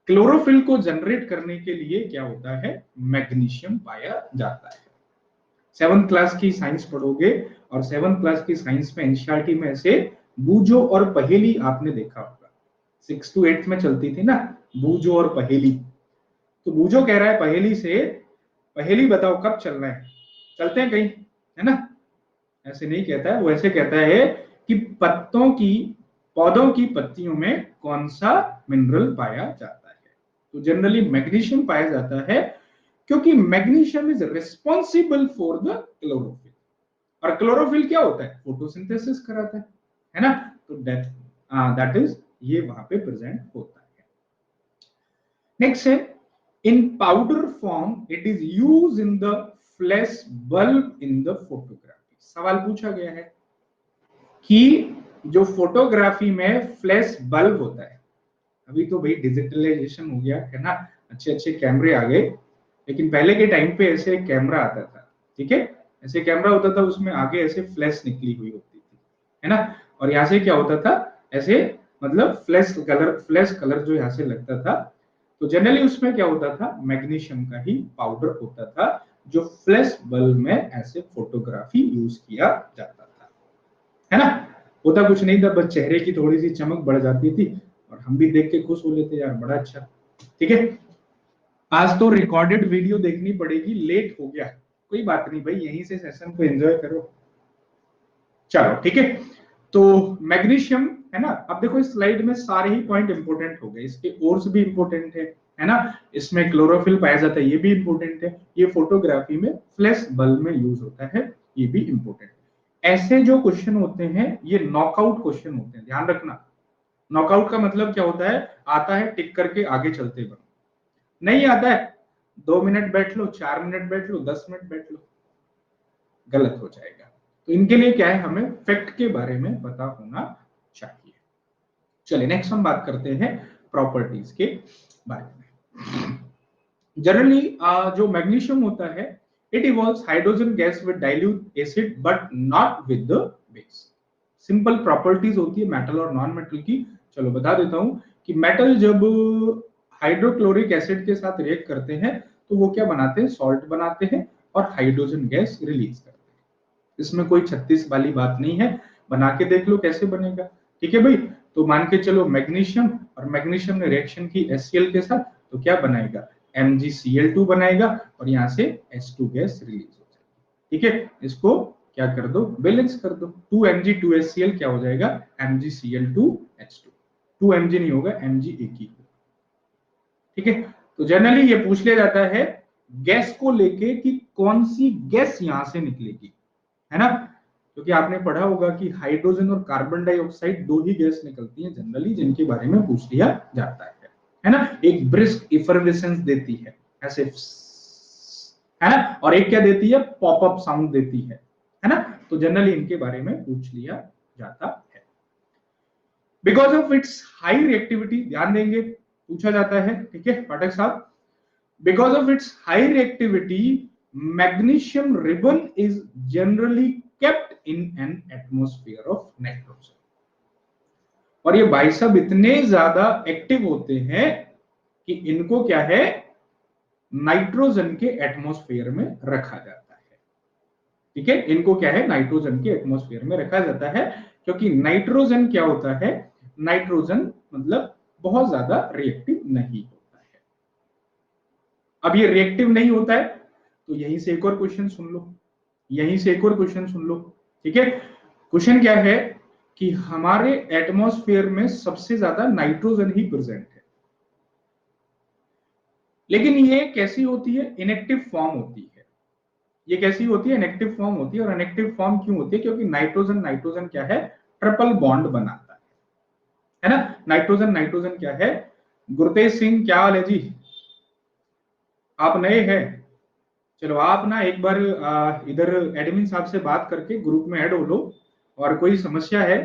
[SPEAKER 1] क्लोरोफिल को जनरेट करने के लिए क्या होता है, मैग्नीशियम पाया जाता है। 7th क्लास की साइंस पढ़ोगे, और 7th क्लास की साइंस में एनसीईआरटी में ऐसे बूझो और पहेली आपने देखा होगा, 6th to 8th में चलती थी ना बूझो और पहेली। तो बूझो कह रहा है पहेली से, पहेली बताओ कब चलना है, चलते हैं कहीं, है ना। ऐसे नहीं कहता है, वो ऐसे कहता है कि पौधों की पत्तियों में कौन सा मिनरल पाया जाता है। तो जनरली मैग्नीशियम पाया जाता है, क्योंकि magnesium is responsible for the chlorophyll, और क्लोरोफिल क्या होता है, फोटोसिंथेसिस कराता है ना। तो दैट इज ये वहां पे प्रेजेंट होता है। नेक्स्ट है, in powder form it is use in the flash bulb in the photography. सवाल पूछा गया है कि जो फोटोग्राफी में फ्लैश बल्ब होता है, अभी तो भाई डिजिटलाइजेशन हो गया है ना, अच्छे अच्छे कैमरे आ गए, लेकिन पहले के टाइम पे ऐसे कैमरा आता था, ठीक है, ऐसे कैमरा होता था, उसमें आगे ऐसे फ्लैश निकली हुई होती थी, है ना। और यहाँ से क्या होता था, ऐसे मतलब फ्लैश कलर जो यहाँ से लगता था। तो जनरली उसमें क्या होता था, मैग्नीशियम का ही पाउडर होता था, जो फ्लैश बल्ब में ऐसे फोटोग्राफी यूज किया जाता था, है ना। होता कुछ नहीं था, बस चेहरे की थोड़ी सी चमक बढ़ जाती थी और हम भी देख के खुश हो लेते यार, बड़ा अच्छा, ठीक है। आज तो रिकॉर्डेड वीडियो देखनी पड़ेगी, लेट हो गया, कोई बात नहीं भाई, यहीं से सेशन को एंजॉय करो, चलो ठीक है। तो मैग्नीशियम, है ना। अब देखो इस स्लाइड में सारे ही पॉइंट इंपोर्टेंट हो गए, इसके ओर्स भी इंपोर्टेंट है ना, इसमें क्लोरोफिल पाया जाता है, ये भी इंपोर्टेंट है, ये फोटोग्राफी में फ्लैश बल्ब में यूज होता है, ये भी इंपोर्टेंट है। ऐसे जो क्वेश्चन होते हैं ये नॉकआउट क्वेश्चन होते हैं, ध्यान रखना। नॉकआउट का मतलब क्या होता है, आता है टिक करके आगे चलते बनो, नहीं आता है 2 मिनट बैठ लो, 4 मिनट बैठ लो, 10 मिनट बैठ लो, गलत हो जाएगा। तो इनके लिए क्या है, हमें फैक्ट के बारे में पता होना चाहिए। चलिए नेक्स्ट हम बात करते हैं प्रॉपर्टीज के बारे में। जनरली जो मैग्नीशियम होता है, it evolves hydrogen gas with dilute acid but not with the base. Simple properties होती है मेटल और नॉन मेटल की। चलो बता देता हूं कि मेटल जब हाइड्रोक्लोरिक एसिड के साथ रिएक्ट करते हैं तो वो क्या बनाते हैं, सॉल्ट बनाते हैं और हाइड्रोजन गैस रिलीज करते हैं। इसमें कोई 36 वाली बात नहीं है, बना के देख लो कैसे बनेगा, ठीक है भाई। तो मान के चलो मैग्नीशियम और मैग्नीशियम ने रिएक्शन की HCl के साथ, तो क्या बनाएगा, MgCl2 बनाएगा और यहाँ से H2 गैस रिलीज हो जाएगी, ठीक है। इसको क्या कर दो, बैलेंस कर दो, 2Mg2HCl क्या हो जाएगा, MgCl2H2, 2Mg नहीं होगा, Mg एक ही होगा, ठीक है। तो जनरली ये पूछ लिया जाता है गैस को लेके कि कौन सी गैस यहां से निकलेगी, है ना, क्योंकि आपने पढ़ा होगा कि हाइड्रोजन और कार्बन डाइऑक्साइड दो ही गैस निकलती हैं जनरली जिनके बारे में पूछ लिया जाता है ना। एक ब्रिस्क इफर्वेसेंस देती है ऐसे, है ना, और एक क्या देती है, पॉपअप साउंड देती है ना। तो जनरली इनके बारे में पूछ लिया जाता है। Because of its high reactivity, ध्यान देंगे, पूछा जाता है, ठीक है पाठक साहब। Because of its high reactivity, magnesium ribbon is generally kept in an atmosphere of nitrogen. और ये भाई साहब इतने ज्यादा एक्टिव होते हैं कि इनको क्या है, नाइट्रोजन के एटमॉस्फेयर में रखा जाता है, ठीक है। इनको क्या है, नाइट्रोजन के एटमॉस्फेयर में रखा जाता है, क्योंकि नाइट्रोजन क्या होता है, नाइट्रोजन मतलब बहुत ज्यादा रिएक्टिव नहीं होता है। अब ये रिएक्टिव नहीं होता है तो यहीं से एक और क्वेश्चन सुन लो, यहीं से एक और क्वेश्चन सुन लो, ठीक है। क्वेश्चन क्या है कि हमारे एटमॉस्फेयर में सबसे ज्यादा नाइट्रोजन ही प्रेजेंट है, लेकिन ये कैसी होती है, इनएक्टिव फॉर्म होती है। ये कैसी होती है, इनएक्टिव फॉर्म होती है। और इनएक्टिव फॉर्म क्यों होती है, क्योंकि नाइट्रोजन नाइट्रोजन क्या है, ट्रिपल बॉन्ड बनाता है ना। नाइट्रोजन नाइट्रोजन क्या है, गुरतेज सिंह क्या हाल है जी, आप नए हैं, चलो आप ना एक बार इधर एडमिन साहब से बात करके ग्रुप में ऐड हो लो, और कोई समस्या है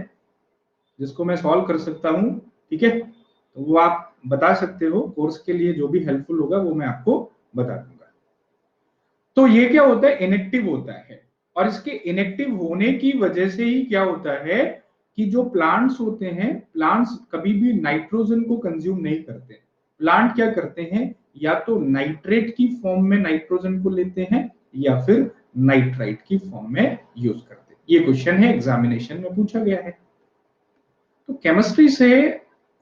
[SPEAKER 1] जिसको मैं सॉल्व कर सकता हूं, ठीक है, तो वो आप बता सकते हो। कोर्स के लिए जो भी हेल्पफुल होगा वो मैं आपको बता दूंगा। तो ये क्या होता है, इनएक्टिव होता है, और इसके इनएक्टिव होने की वजह से ही क्या होता है कि जो प्लांट्स होते हैं, प्लांट्स कभी भी नाइट्रोजन को कंज्यूम नहीं करते। प्लांट क्या करते हैं, या तो नाइट्रेट की फॉर्म में नाइट्रोजन को लेते हैं या फिर नाइट्राइट की फॉर्म में यूज करते हैं। ये क्वेश्चन है, एग्जामिनेशन में पूछा गया है। तो केमिस्ट्री से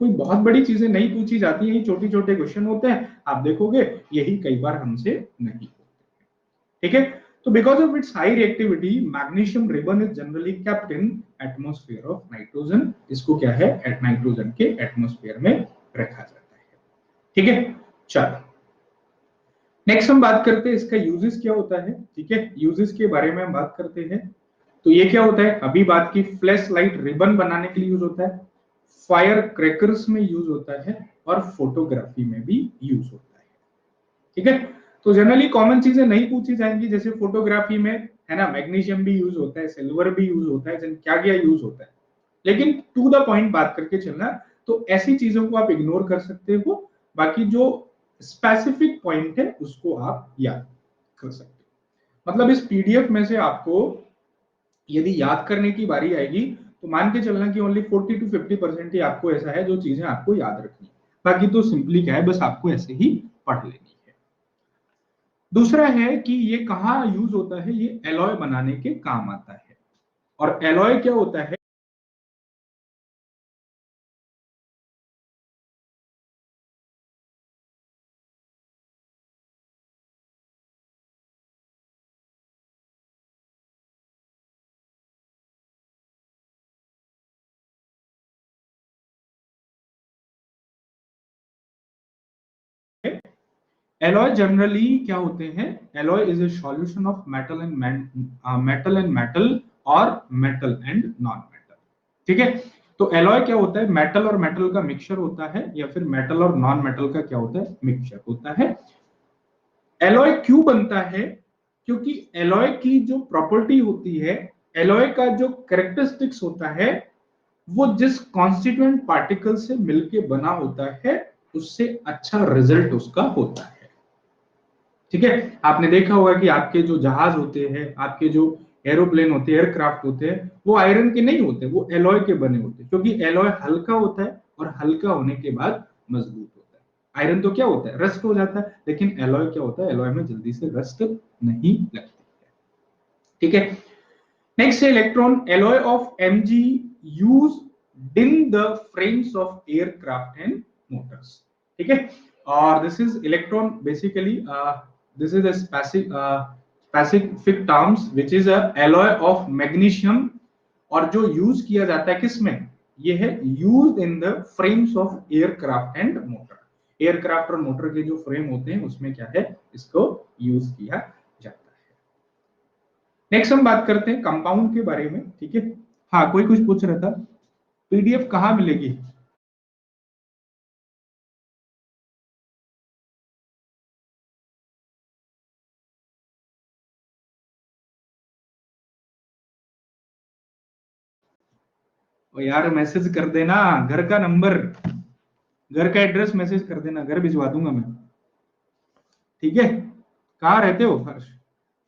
[SPEAKER 1] कोई बहुत बड़ी चीजें नहीं पूछी जाती है, ये छोटे छोटे क्वेश्चन होते हैं, आप देखोगे यही कई बार हमसे नहीं होते, ठीक है। तो because of its high reactivity, magnesium ribbon is generally kept in atmosphere of nitrogen. इसको क्या है, नाइट्रोजन के एटमॉस्फेयर में रखा जाता है, ठीक है। चलो नेक्स्ट हम बात करते हैं इसका यूजेस क्या होता है, ठीक है। यूजेस के बारे में हम बात करते हैं। तो ये क्या होता है, अभी बात की, फ्लैश लाइट रिबन बनाने के लिए यूज होता है, फायर क्रैकर्स में यूज होता है, और फोटोग्राफी में भी यूज होता है, ठीक है। तो जनरली कॉमन चीजें नहीं पूछी जाएंगी, जैसे फोटोग्राफी में है ना, मैग्नीशियम भी यूज होता है, सिल्वर भी यूज होता है, क्या क्या यूज होता है, लेकिन टू द पॉइंट बात करके चलना। तो ऐसी चीजों को आप इग्नोर कर सकते हो, बाकी जो स्पेसिफिक पॉइंट है उसको आप याद कर सकते हो। मतलब इस पीडीएफ में से आपको यदि याद करने की बारी आएगी तो मान के चलना कि ओनली 40 to 50% ही आपको ऐसा है जो चीजें आपको याद रखनी है, बाकी तो सिंपली क्या है, बस आपको ऐसे ही पढ़ लेनी है। दूसरा है कि ये कहाँ यूज होता है, ये एलॉय बनाने के काम आता है। और एलॉय क्या होता है, एलॉय जनरली क्या होते हैं, alloy is a solution of metal and metal और मेटल एंड नॉन मेटल, ठीक है। तो एलॉय क्या होता है, मेटल और मेटल का मिक्सचर होता है, या फिर मेटल और नॉन मेटल का क्या होता है, मिक्सचर होता है। एलॉय क्यों बनता है, क्योंकि एलॉय की जो प्रॉपर्टी होती है, एलॉय का जो कैरेक्टरिस्टिक्स होता है, वो जिस कॉन्स्टिट्यूएंट पार्टिकल से मिलके बना होता है उससे अच्छा रिजल्ट उसका होता है, ठीक है। आपने देखा होगा कि आपके जो जहाज होते हैं, आपके जो एरोप्लेन होते हैं, एयरक्राफ्ट होते हैं, वो आयरन के नहीं होते, वो एलॉय के बने होते हैं, क्योंकि एलॉय हल्का होता है, और हल्का होने के बाद मजबूत होता है। आयरन तो क्या होता है, रस्ट हो जाता है, लेकिन एलॉय क्या होता है, एलॉय में जल्दी से रस्ट नहीं लगती है, ठीक है। नेक्स्ट है electron, alloy of MG used in the frames of aircraft and Motors, ठीक है। और this is electron basically, this is a specific terms which is a alloy of magnesium, और जो यूज किया जाता है किसमें, ये है use in the frames of aircraft and motor. Aircraft और मोटर के जो फ्रेम होते हैं उसमें क्या है, इसको यूज किया जाता है। नेक्स्ट हम बात करते हैं कंपाउंड के बारे में, ठीक है। हाँ, कोई कुछ पूछ रहा था, पीडीएफ कहाँ मिलेगी? ओ यार, मैसेज कर देना, घर का नंबर, घर का एड्रेस मैसेज कर देना, घर भिजवा दूंगा मैं, ठीक है। कहाँ रहते हो?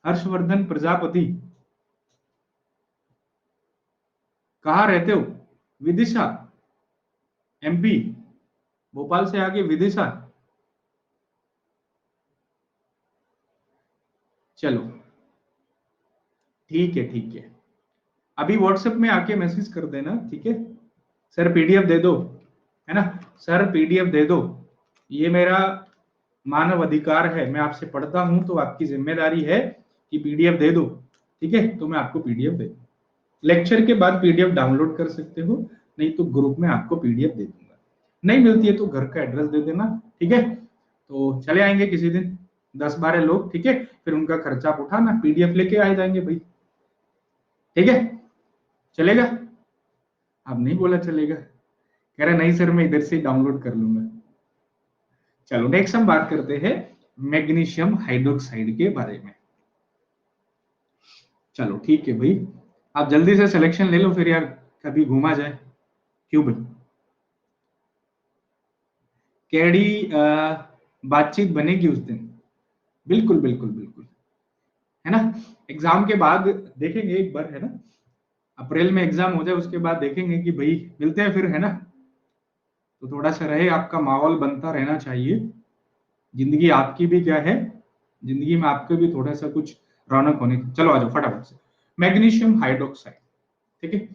[SPEAKER 1] हर्षवर्धन प्रजापति, कहाँ रहते हो? विदिशा, एमपी, भोपाल से आगे विदिशा। चलो ठीक है, ठीक है, अभी व्हाट्सएप में आके मैसेज कर देना, ठीक है। सर पीडीएफ दे दो, है ना, सर पीडीएफ दे दो, ये मेरा मानव अधिकार है, मैं आपसे पढ़ता हूं तो आपकी जिम्मेदारी है कि पीडीएफ दे दो, ठीक है। तो मैं आपको पीडीएफ दे दूं, लेक्चर के बाद पीडीएफ डाउनलोड कर सकते हो, नहीं तो ग्रुप में आपको पीडीएफ दे दूंगा, नहीं मिलती है तो घर का एड्रेस दे देना, ठीक है। तो चले आएंगे किसी दिन 10-12 लोग, ठीक है, फिर उनका खर्चा आप उठाना, पीडीएफ लेके आ जाएंगे भाई, ठीक है, चलेगा? अब नहीं बोला चलेगा, कह रहा नहीं सर मैं इधर से डाउनलोड कर लूंगा। चलो नेक्स्ट हम बात करते हैं मैग्नीशियम हाइड्रोक्साइड के बारे में। चलो ठीक है भाई, आप जल्दी से सिलेक्शन ले लो फिर यार, कभी घूमा जाए। क्यों भाई? कैडी बातचीत बनेगी उस दिन, बिल्कुल बिल्कुल बिल्कुल, है ना। एग्जाम के बाद देखेंगे एक बार, है ना, अप्रैल में एग्जाम हो जाए उसके बाद देखेंगे कि भाई मिलते हैं फिर, है ना। तो थोड़ा सा रहे, आपका माहौल बनता रहना चाहिए, जिंदगी आपकी भी क्या है, जिंदगी में आपके भी थोड़ा सा कुछ रौनक होनी। चलो आ जाओ फटाफट से, मैग्नीशियम हाइड्रोक्साइड, ठीक है।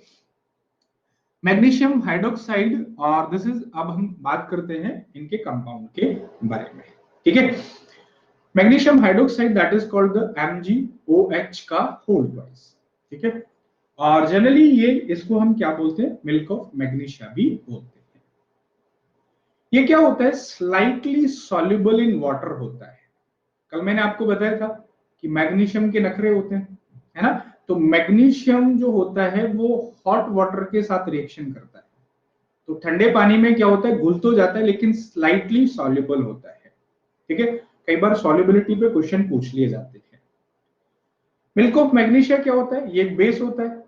[SPEAKER 1] मैग्नीशियम हाइड्रोक्साइड, और दिस इज, अब हम बात करते हैं इनके कंपाउंड के बारे में, ठीक है। Magnesium hydroxide that is called the MgOH का होल ट्वाइस, ठीक है। और जनरली ये, इसको हम क्या बोलते हैं, मिल्क ऑफ मैग्नीशिया भी बोलते हैं। ये क्या होता है, स्लाइटली सॉल्युबल इन वाटर होता है। कल मैंने आपको बताया था कि मैग्नीशियम के नखरे होते हैं, है ना। तो मैग्नीशियम जो होता है वो हॉट वाटर के साथ रिएक्शन करता है, तो ठंडे पानी में क्या होता है, घुल तो जाता है लेकिन स्लाइटली सॉल्युबल होता है, ठीक है। कई बार सॉल्युबिलिटी पे क्वेश्चन पूछ लिए जाते हैं। मिल्क ऑफ मैग्नीशिया क्या होता है, ये एक बेस होता है,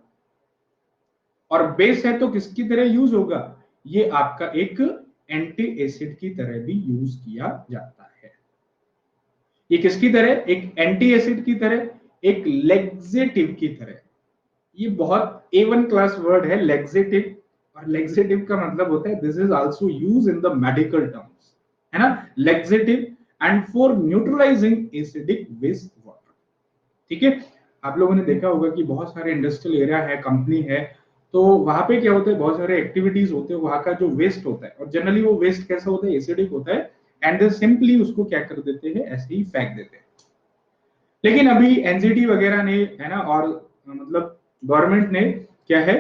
[SPEAKER 1] और बेस है तो किसकी तरह यूज होगा, ये आपका एक एंटी एसिड की तरह भी यूज किया जाता है। ये किसकी तरह, एक एंटी एसिड की तरह, एक लेग्जेटिव की तरह। ये बहुत A1 क्लास वर्ड है लेग्जेटिव, और लेग्जेटिव का मतलब होता है this is also use in the medical terms, है ना, laxative and for neutralising acidic waste water, ठीक है। आप लोगों ने देखा होगा कि बहुत सारे इंडस्ट्रियल एरिया है, कंपनी है, तो वहां पे क्या होता है, बहुत सारे एक्टिविटीज होते हैं, वहां का जो वेस्ट होता है, और जनरली वो वेस्ट कैसा होता है, एसिडिक होता है, एंड दे सिंपली उसको क्या कर देते हैं, ऐसे ही फेंक देते हैं। लेकिन अभी एनजीटी वगैरह ने, है ना, और मतलब गवर्नमेंट ने क्या है,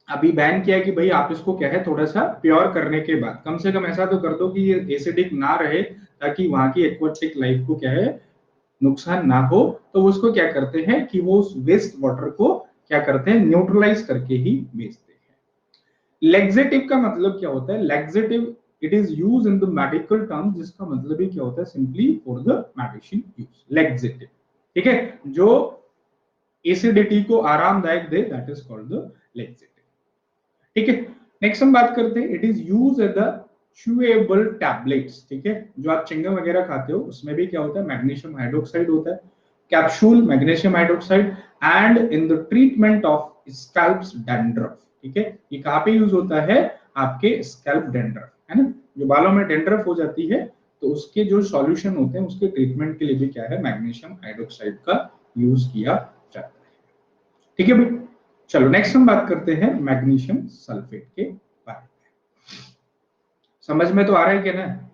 [SPEAKER 1] अभी बैन किया है कि भाई आप इसको क्या है, थोड़ा सा प्योर करने के बाद कम से कम ऐसा तो कर दो कि ये एसिडिक ना रहे, ताकि वहां की एक्वाटिक लाइफ को क्या है, नुकसान ना हो। तो उसको क्या करते हैं कि वो उस वेस्ट वाटर को क्या करते हैं, न्यूट्रलाइज करके ही बेचते हैं। लेग्जेटिव का मतलब क्या होता है, laxative it is use in the medical term, जिसका मतलब ही क्या होता है, simply for the medicine use, laxative, ठीक है, जो एसिडिटी को आरामदायक दे, that is called the laxative, ठीक है। नेक्स्ट हम बात करते हैं, it is use as the chewable tablets, ठीक है। जो आप चिंगम वगैरह खाते हो उसमें भी क्या होता है, मैग्नीशियम हाइड्रोक्साइड होता है, capsule magnesium hydroxide, and in the treatment of scalps dandruff, ठीक है। ये कहां पे यूज होता है, आपके स्कैल्प डैंड्रफ, है ना, जो बालों में डैंड्रफ हो जाती है, तो उसके जो सॉल्यूशन होते हैं उसके ट्रीटमेंट के लिए भी क्या है, मैग्नीशियम हाइड्रोक्साइड का यूज किया जाता है, ठीक है भाई। चलो नेक्स्ट हम बात करते हैं मैग्नीशियम सल्फेट के बारे में। समझ में तो आ रहा है क्या ना,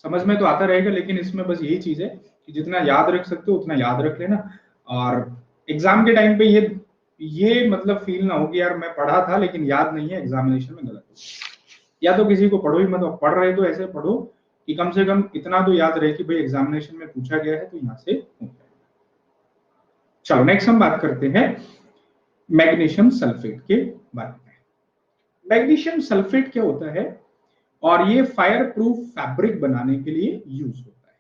[SPEAKER 1] समझ में तो आता रहेगा, लेकिन इसमें बस यही चीज है कि जितना याद रख सकते हो उतना याद रख लेना, और एग्जाम के टाइम पे ये मतलब फील ना हो कि यार मैं पढ़ा था लेकिन याद नहीं है, एग्जामिनेशन में गलत हो। या तो किसी को पढ़ो ही मत, पढ़ रहे तो ऐसे पढ़ो कि कम से कम इतना तो याद रहे कि भाई एग्जामिनेशन में पूछा गया है तो यहाँ से हो जाए। चलो नेक्स्ट हम बात करते हैं मैग्नीशियम सल्फेट के बारे में। मैग्नीशियम सल्फेट क्या होता है, और ये फायर प्रूफ फैब्रिक बनाने के लिए यूज होता है।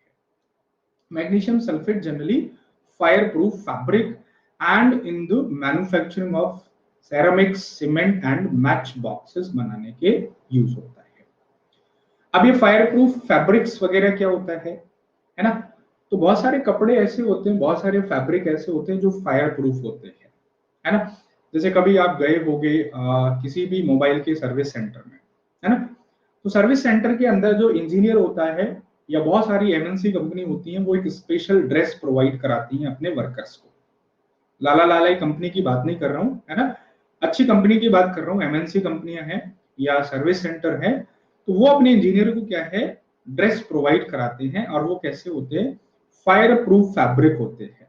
[SPEAKER 1] Magnesium sulphate generally fire proof fabric and in the manufacturing of ceramics, cement and match boxes बनाने के यूज होता है। अब ये फायर प्रूफ फैब्रिक्स वगैरह क्या होता है ना, तो बहुत सारे कपड़े ऐसे होते हैं, बहुत सारे फैब्रिक ऐसे होते हैं जो फायर प्रूफ होते हैं, है ना। जैसे कभी आप गए होंगे किसी भी मोबाइल के सर्विस सेंटर में, है ना, तो सर्विस सेंटर के अंदर जो इंजीनियर होता है या बहुत सारी एमएनसी कंपनी होती है, वो एक स्पेशल ड्रेस प्रोवाइड कराती हैं अपने वर्कर्स को। लाला लाला कंपनी की बात नहीं कर रहा हूँ, है ना, अच्छी कंपनी की बात कर रहा हूँ, एमएनसी कंपनियां हैं या सर्विस सेंटर है, तो वो अपने इंजीनियर को क्या है, ड्रेस प्रोवाइड कराते हैं, और वो कैसे होते हैं, फायर प्रूफ फैब्रिक होते हैं,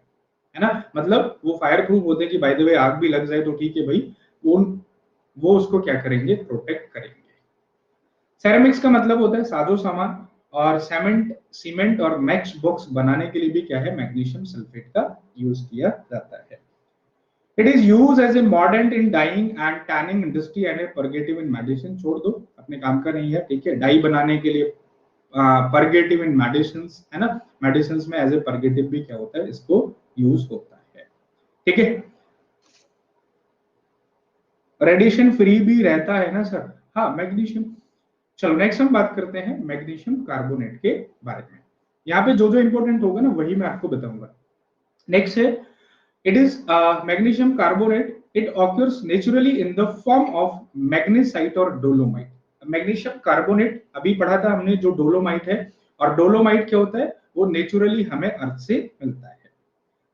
[SPEAKER 1] है ना। मतलब वो फायर प्रूफ होते हैं कि बाय द वे आग भी लग जाए तो ठीक है भाई, वो उसको क्या करेंगे, प्रोटेक्ट करेंगे। सेरेमिक्स का मतलब होता है साजो सामान, और सीमेंट और मैच बॉक्स बनाने के लिए भी क्या है, मैग्नीशियम सल्फेट का यूज किया जाता है। It is use as a mordant in dyeing and tanning industry and a purgative in medicine. छोड़ दो, अपने काम का नहीं है, ठीक है। डाई बनाने के लिए परगेटिव इन मेडिसिन, है ना, मेडिसिन में एज ए परगेटिव भी क्या होता है, इसको यूज होता है, ठीक है। रेडिएशन फ्री भी रहता है ना सर, हाँ मैग्नीशियम। चलो नेक्स्ट हम बात करते हैं मैग्नीशियम कार्बोनेट के बारे में। यहाँ पे जो जो इंपॉर्टेंट होगा ना वही मैं आपको बताऊंगा। नेक्स्ट है, it is magnesium carbonate, it occurs naturally in the form of magnesite और डोलोमाइट। मैग्नीशियम कार्बोनेट अभी पढ़ा था हमने, जो डोलोमाइट है, और डोलोमाइट क्या होता है, वो नेचुरली हमें अर्थ से मिलता है।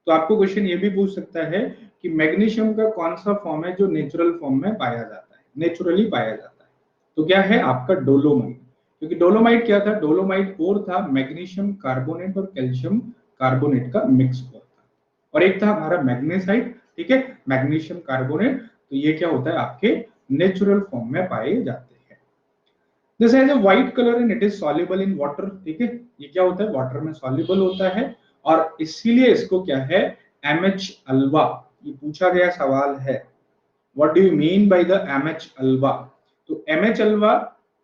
[SPEAKER 1] तो आपको क्वेश्चन ये भी पूछ सकता है कि मैग्नीशियम का कौन सा फॉर्म है जो नेचुरल फॉर्म में पाया जाता है, नेचुरली पाया जाता है, तो क्या है आपका डोलोमाइट। क्योंकि डोलोमाइट क्या था, डोलोमाइट और था मैग्नीशियम कार्बोनेट और कैल्शियम कार्बोनेट का मिक्स और था, और एक था हमारा मैग्नेसाइट, ठीक है, मैग्नीशियम कार्बोनेट। तो ये क्या होता है, आपके नेचुरल फॉर्म में पाए जाते हैं। This has a white colour and it is soluble in water, ठीक है, ये क्या होता है, वाटर में सॉल्युबल होता है, और इसीलिए इसको क्या है, MH अल्वा। ये पूछा गया सवाल है, what do you mean by the MH अल्वा। तो MH अल्वा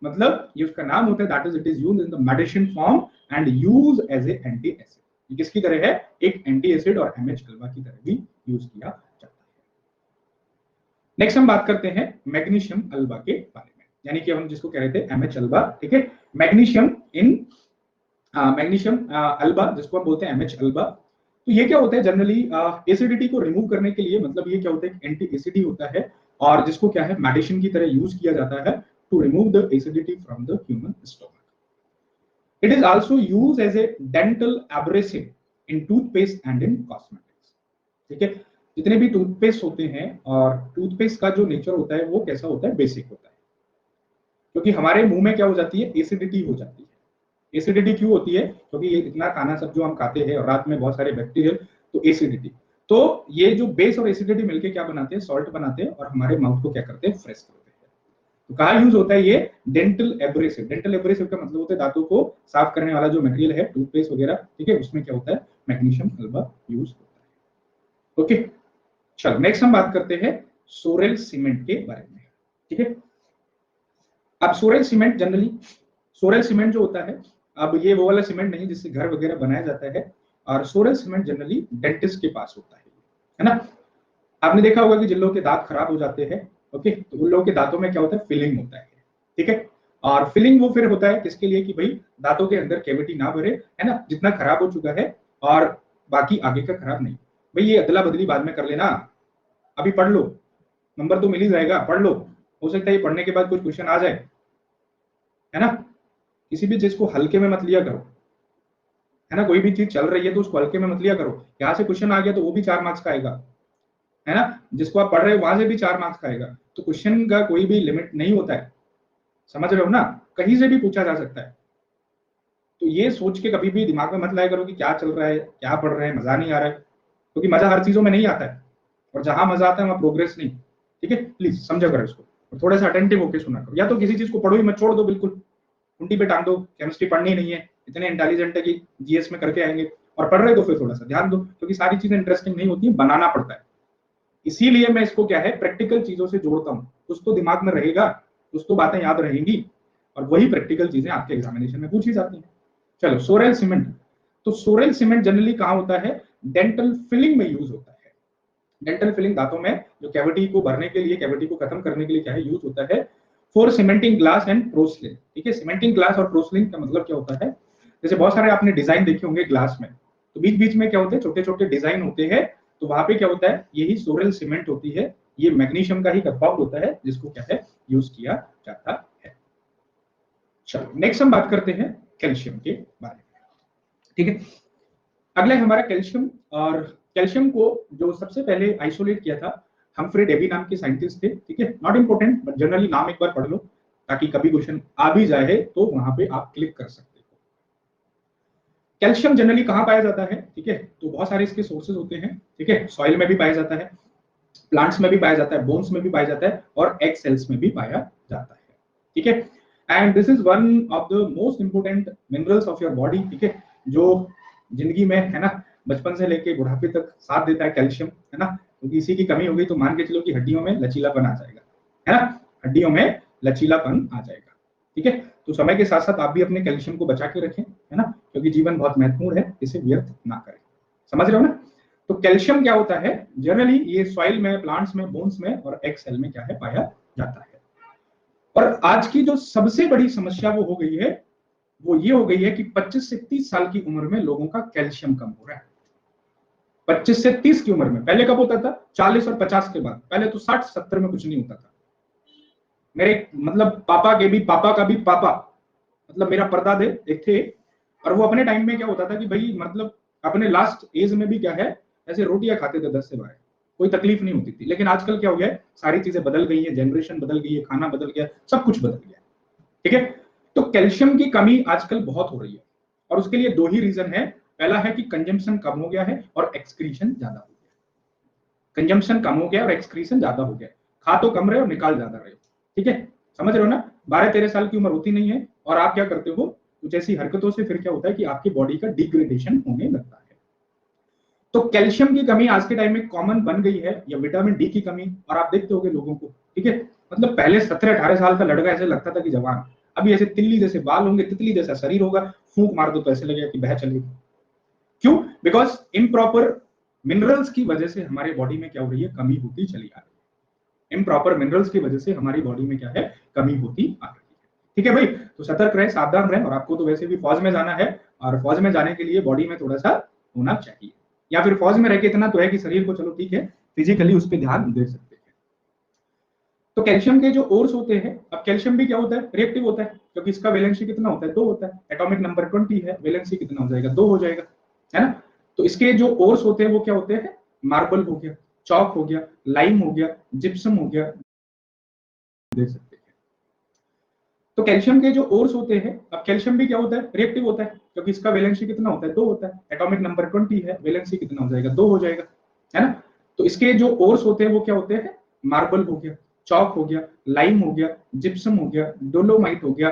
[SPEAKER 1] मतलब ये उसका नाम होता है, that is it is used in the medicine form and use as a anti acid. ये किसकी तरह है, एक एंटी एसिड और MH अल्वा की तरह भी यूज किया जाता है। नेक्स्ट हम बात करते हैं मैग्नीशियम अल्वा के बारे में, यानी कि हम जिसको कह रहे थे MH अल्वा, ठीक है। मैग्नीशियम अल्बा जिसको हम बोलते हैं MH अल्बा, तो ये क्या होता है, जनरली एसिडिटी को रिमूव करने के लिए, मतलब ये क्या होता है, एंटी एसिडी होता है, और जिसको क्या है, मेडिसिन की तरह यूज किया जाता है to remove the acidity from the human stomach. It is also used as a dental abrasive in toothpaste and in cosmetics, ठीक है। जितने भी टूथपेस्ट होते हैं, और टूथपेस्ट का जो नेचर होता है वो कैसा होता है, बेसिक होता है, क्योंकि हमारे मुंह में क्या हो जाती है, एसिडिटी हो जाती है। एसिडिटी क्यों होती है, क्योंकि ये इतना खाना सब जो हम खाते हैं और रात में बहुत सारे बैक्टीरियल, तो एसिडिटी, तो ये जो बेस और एसिडिटी मिलके क्या बनाते हैं, सॉल्ट बनाते हैं, और हमारे माउथ को क्या करते हैं, फ्रेश करते हैं। तो कहाँ यूज होता है ये, डेंटल एब्रेसिव। डेंटल एब्रेसिव का मतलब होता है दांतों को साफ करने वाला जो मटेरियल है, टूथपेस्ट वगैरह, ठीक है, उसमें क्या होता है, मैग्नीशियम अल्बा यूज होता है। ओके, चलो नेक्स्ट हम बात करते हैं सोरेल सीमेंट के बारे में, ठीक है। अब sorrel cement generally, sorrel cement जो होता है, अब ये वो वाला सीमेंट नहीं जिससे घर वगैरह बनाया जाता है, और सोरेल सीमेंट जनरली डेंटिस्ट के पास होता है ना। आपने देखा होगा कि जिन लोगों के दांत खराब हो जाते हैं, ओके, तो उन लोगों के दांतों में क्या होता है, फिलिंग होता है, ठीक है। और फिलिंग वो फिर होता है किसके लिए, कि भाई दांतों के अंदर कैविटी ना भरे, है ना, जितना खराब हो चुका है, और बाकी आगे का खराब नहीं। भाई ये अदला बदली बाद में कर लेना, अभी पढ़ लो, नंबर तो मिल ही जाएगा, पढ़ लो, हो सकता है ये पढ़ने के बाद कुछ क्वेश्चन आ जाए, है ना। किसी भी चीज को हल्के में मत लिया करो, है ना, कोई भी चीज चल रही है तो उसको हल्के में मत लिया करो। यहाँ से क्वेश्चन आ गया तो वो भी 4 मार्क्स का आएगा, है ना, जिसको आप पढ़ रहे हो वहां से भी 4 मार्क्स का आएगा। तो क्वेश्चन का कोई भी लिमिट नहीं होता है, समझ रहे हो ना, कहीं से भी पूछा जा सकता है। तो ये सोच के कभी भी दिमाग में मत लाया करो कि क्या चल रहा है, क्या पढ़ रहे हैं, मजा नहीं आ रहा है, क्योंकि मजा हर चीजों में नहीं आता है, और जहां मजा आता है वहां प्रोग्रेस नहीं, ठीक है। प्लीज समझा करो इसको, और थोड़ा सा अटेंटिव होकर सुना करो, या तो किसी चीज को पढ़ो ही मत, छोड़ दो बिल्कुल, कुंडी पे टांग दो, केमिस्ट्री पढ़नी नहीं है, इतने इंटेलिजेंट है कि जीएस में करके आएंगे, और पढ़ रहे तो फिर थोड़ा सा ध्यान दो, क्योंकि सारी चीजें इंटरेस्टिंग नहीं होती है, बनाना पड़ता है। इसीलिए मैं इसको क्या है प्रैक्टिकल चीजों से जोड़ता हूँ, कुछ तो दिमाग में रहेगा, कुछ तो बातें याद रहेंगी, और वही प्रैक्टिकल चीजें आपके एग्जामिनेशन में पूछी जाती हैं। चलो, सोरेल सीमेंट। तो सोरेल सीमेंट जनरली कहाँ होता है? डेंटल फिलिंग में यूज होता है। डेंटल फिलिंग, दांतों में जो कैविटी को भरने के लिए, कैविटी को खत्म करने के लिए क्या है यूज होता है, फॉर सीमेंटिंग ग्लास एंड प्रोसलिन। ठीक है, सीमेंटिंग ग्लास और प्रोसलिन का मतलब क्या होता है? जैसे बहुत सारे आपने डिजाइन देखे होंगे ग्लास में, तो बीच बीच में क्या होते हैं, छोटे छोटे डिजाइन होते हैं, तो वहां पे क्या होता है, यही सोरेल सीमेंट होती है। ये मैग्नीशियम का ही कंपाउंड होता है, जिसको क्या है यूज किया जाता है। चलो, नेक्स्ट हम बात करते हैं कैल्शियम के बारे में। ठीक है, अगला है हमारा कैल्शियम। और कैल्शियम को जो सबसे पहले आइसोलेट किया था, हम्फ्रे डेवी नाम के साइंटिस्ट थे। ठीक है, नॉट इंपोर्टेंट, बट जनरली नाम एक बार पढ़ लो, ताकि कभी क्वेश्चन आ भी जाए तो वहां पे आप क्लिक कर सकते हो। कैल्शियम जनरली कहाँ पाया जाता है? ठीक है, तो बहुत सारे इसके सोर्सेज होते हैं। ठीक है, सॉइल में भी पाया जाता है, प्लांट्स में भी पाया जाता है, बोन्स में भी पाया जाता है, और एग सेल्स में भी पाया जाता है। ठीक है, and this is one of the most important minerals of your body. ठीक है, जो जिंदगी में है ना, बचपन से लेके बुढ़ापे तक साथ देता है कैल्शियम, है ना, क्योंकि इसी की कमी हो गई तो मान के चलो कि हड्डियों में लचीलापन आ जाएगा, है ना, हड्डियों में लचीलापन आ जाएगा। ठीक है, तो समय के साथ साथ आप भी अपने कैल्शियम को बचा के रखें, है ना, क्योंकि जीवन बहुत महत्वपूर्ण है, इसे व्यर्थ ना करें। समझ रहे हो ना? तो कैल्शियम क्या होता है? जनरली ये सॉइल में, प्लांट्स में, बोन्स में और एग सेल में क्या है पाया जाता है। और आज की जो सबसे बड़ी समस्या वो हो गई है, वो ये हो गई है कि 25 से 30 साल की उम्र में लोगों का कैल्शियम कम हो रहा है। 25 से 30 की उम्र में। पहले कब होता था? 40 और 50 के बाद। पहले तो 60-70 में कुछ नहीं होता था। मेरे मतलब पापा के भी पापा का भी पापा, मतलब मेरा परदादे एक थे, और वो अपने टाइम में क्या होता था कि भाई मतलब अपने लास्ट एज में भी क्या है, ऐसे रोटियां खाते थे 10 से 12, कोई तकलीफ नहीं होती थी। लेकिन आजकल क्या हो गया है, सारी चीजें बदल गई है, जनरेशन बदल गई है, खाना बदल गया, सब कुछ बदल गया। ठीक है, तो कैल्शियम की कमी आजकल बहुत हो रही है, और उसके लिए दो ही रीजन है। पहला है कि कंजम्पशन कम हो गया है और एक्सक्रीशन ज्यादा हो गया। कंजम्पशन कम हो गया और एक्सक्रीशन ज्यादा हो गया। खा तो कम रहे हो, निकाल ज्यादा रहे हो। ठीक है, समझ रहे हो ना? 12-13 साल की उम्र होती नहीं है, और आप क्या करते हो, कुछ ऐसी हरकतों से फिर क्या होता है कि आपकी बॉडी का डिग्रेडेशन होने लगता है। तो कैल्शियम की कमी आज के टाइम में कॉमन बन गई है, या विटामिन डी की कमी। और आप देखते होंगे लोगों को, ठीक है, मतलब पहले 17-18 साल का लड़का ऐसे लगता था कि जवान, अभी ऐसे तिल्ली जैसे बाल होंगे, तितली जैसा शरीर होगा, फूंक मार दो तो ऐसे लगेगा कि बह चलेगी। क्यों? बिकॉज इम्प्रॉपर मिनरल्स की वजह से हमारे बॉडी में क्या हो रही है, कमी होती चली आ रही है। इम्प्रॉपर मिनरल्स की वजह से हमारी बॉडी में क्या है, कमी होती आ रही है। ठीक है भाई, तो सतर्क रहे, सावधान रहे। और आपको तो वैसे भी फौज में जाना है, और फौज में जाने के लिए बॉडी में थोड़ा सा होना चाहिए, या फिर फौज में रह के इतना तो है कि शरीर को चलो ठीक है फिजिकली उस पर ध्यान दे सकते हैं। तो कैल्शियम के जो ओर्स होते हैं, अब कैल्शियम भी क्या होता है, रिएक्टिव होता है, क्योंकि इसका वैलेंसी कितना होता है, 2 होता है। एटॉमिक नंबर 20 है, वैलेंसी कितना हो जाएगा, 2 हो जाएगा, है ना। तो इसके जो ओर्स होते हैं वो क्या होते हैं, मार्बल हो गया, चौक हो गया, लाइम हो गया, जिप्सम हो गया, देख सकते हैं। तो कैल्शियम के जो ओर्स होते हैं, अब कैल्शियम भी क्या होता है, रिएक्टिव होता है, क्योंकि इसका वैलेंसी कितना होता है, 2 होता है। एटॉमिक नंबर 20 है, वैलेंसी कितना हो जाएगा, 2 हो जाएगा, है ना। तो इसके जो ओर्स होते हैं वो क्या होते हैं, मार्बल हो गया, चौक हो गया, लाइम हो गया, जिप्सम हो गया, डोलोमाइट हो गया,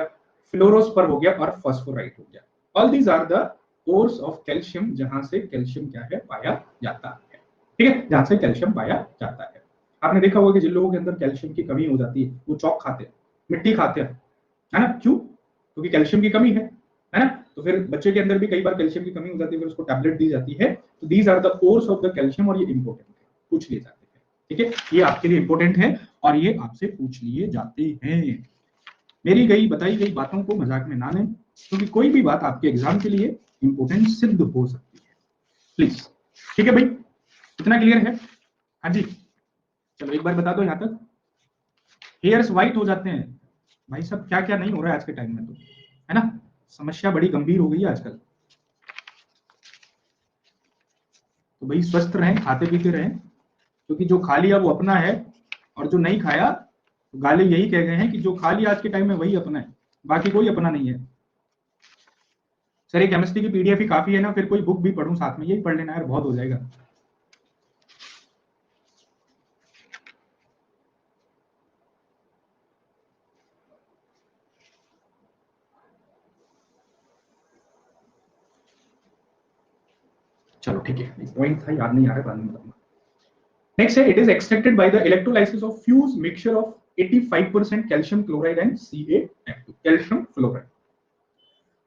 [SPEAKER 1] फ्लोरोस्पर हो गया, और फॉस्फोराइट हो गया। All these are the ores of calcium, जहां से कैल्शियम क्या है, पाया जाता है। ठीक है, जहां से कैल्शियम पाया जाता है। आपने देखा होगा कि जिन लोगों के अंदर कैल्शियम की कमी हो जाती है, वो चौक खाते हैं, मिट्टी खाते हैं, है ना। क्यों? क्योंकि कैल्शियम की कमी है ना। तो फिर बच्चे के अंदर भी कई बार कैल्शियम की कमी हो जाती है, फिर उसको टैबलेट दी जाती है। तो these are the course of the calcium, और ये इंपॉर्टेंट है, पूछ लिए जाते हैं। ठीक है, ये आपके लिए इंपॉर्टेंट है, और ये आपसे पूछ लिए जाते हैं। मेरी बताई गई बातों को मजाक में ना लें, क्योंकि कोई भी बात आपके एग्जाम के लिए इंपॉर्टेंट सिद्ध हो सकती है। प्लीज, ठीक है भाई, इतना क्लियर है? हाँ जी, चलो एक बार बता दो यहाँ तक। हेयर्स व्हाइट हो जाते हैं, भाई सब क्या क्या नहीं हो रहा है आज के टाइम में, तो है ना, समस्या बड़ी गंभीर हो गई है आजकल। तो भाई स्वस्थ रहें, खाते पीते रहें, क्योंकि जो खा लिया वो अपना है, और जो नहीं खाया तो गाले यही कह गए हैं कि जो खा लिया आज के टाइम में वही अपना है, बाकी कोई अपना नहीं है। सर ये केमिस्ट्री की पीडीएफ ही काफी है ना, फिर कोई बुक भी पढ़ूं साथ में? यही पढ़ लेना यार, बहुत हो जाएगा। चलो ठीक है, एक पॉइंट था याद नहीं आ रहा, बाद में बताऊंगा। नेक्स्ट है, it is extracted by the electrolysis of fuse mixture of 85% calcium chloride and CaF2, calcium fluoride.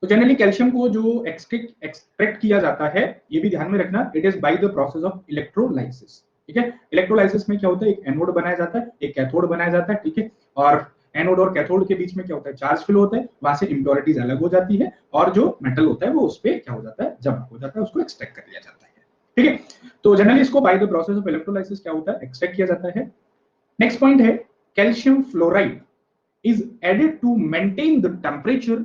[SPEAKER 1] तो जनरली कैल्शियम को जो एक्सट्रैक्ट किया जाता है, ये भी ध्यान में रखना, it is by the process of electrolysis. ठीक है, इलेक्ट्रोलाइसिस में क्या होता है, एक एनोड बनाया जाता है, एक कैथोड बनाया जाता है। ठीक है, और एनोड और कैथोड के बीच में क्या होता है, चार्ज फ्लो होता है, वहां से इंप्योरिटीज अलग हो जाती है, और जो मेटल होता है वो उस पे क्या हो जाता है, जमा हो जाता है, उसको एक्सट्रैक्ट कर लिया जाता है। ठीक है, तो जनरली इसको by the process of electrolysis क्या होता है, एक्सट्रैक्ट किया जाता है। नेक्स्ट पॉइंट है, calcium fluoride is added to maintain the temperature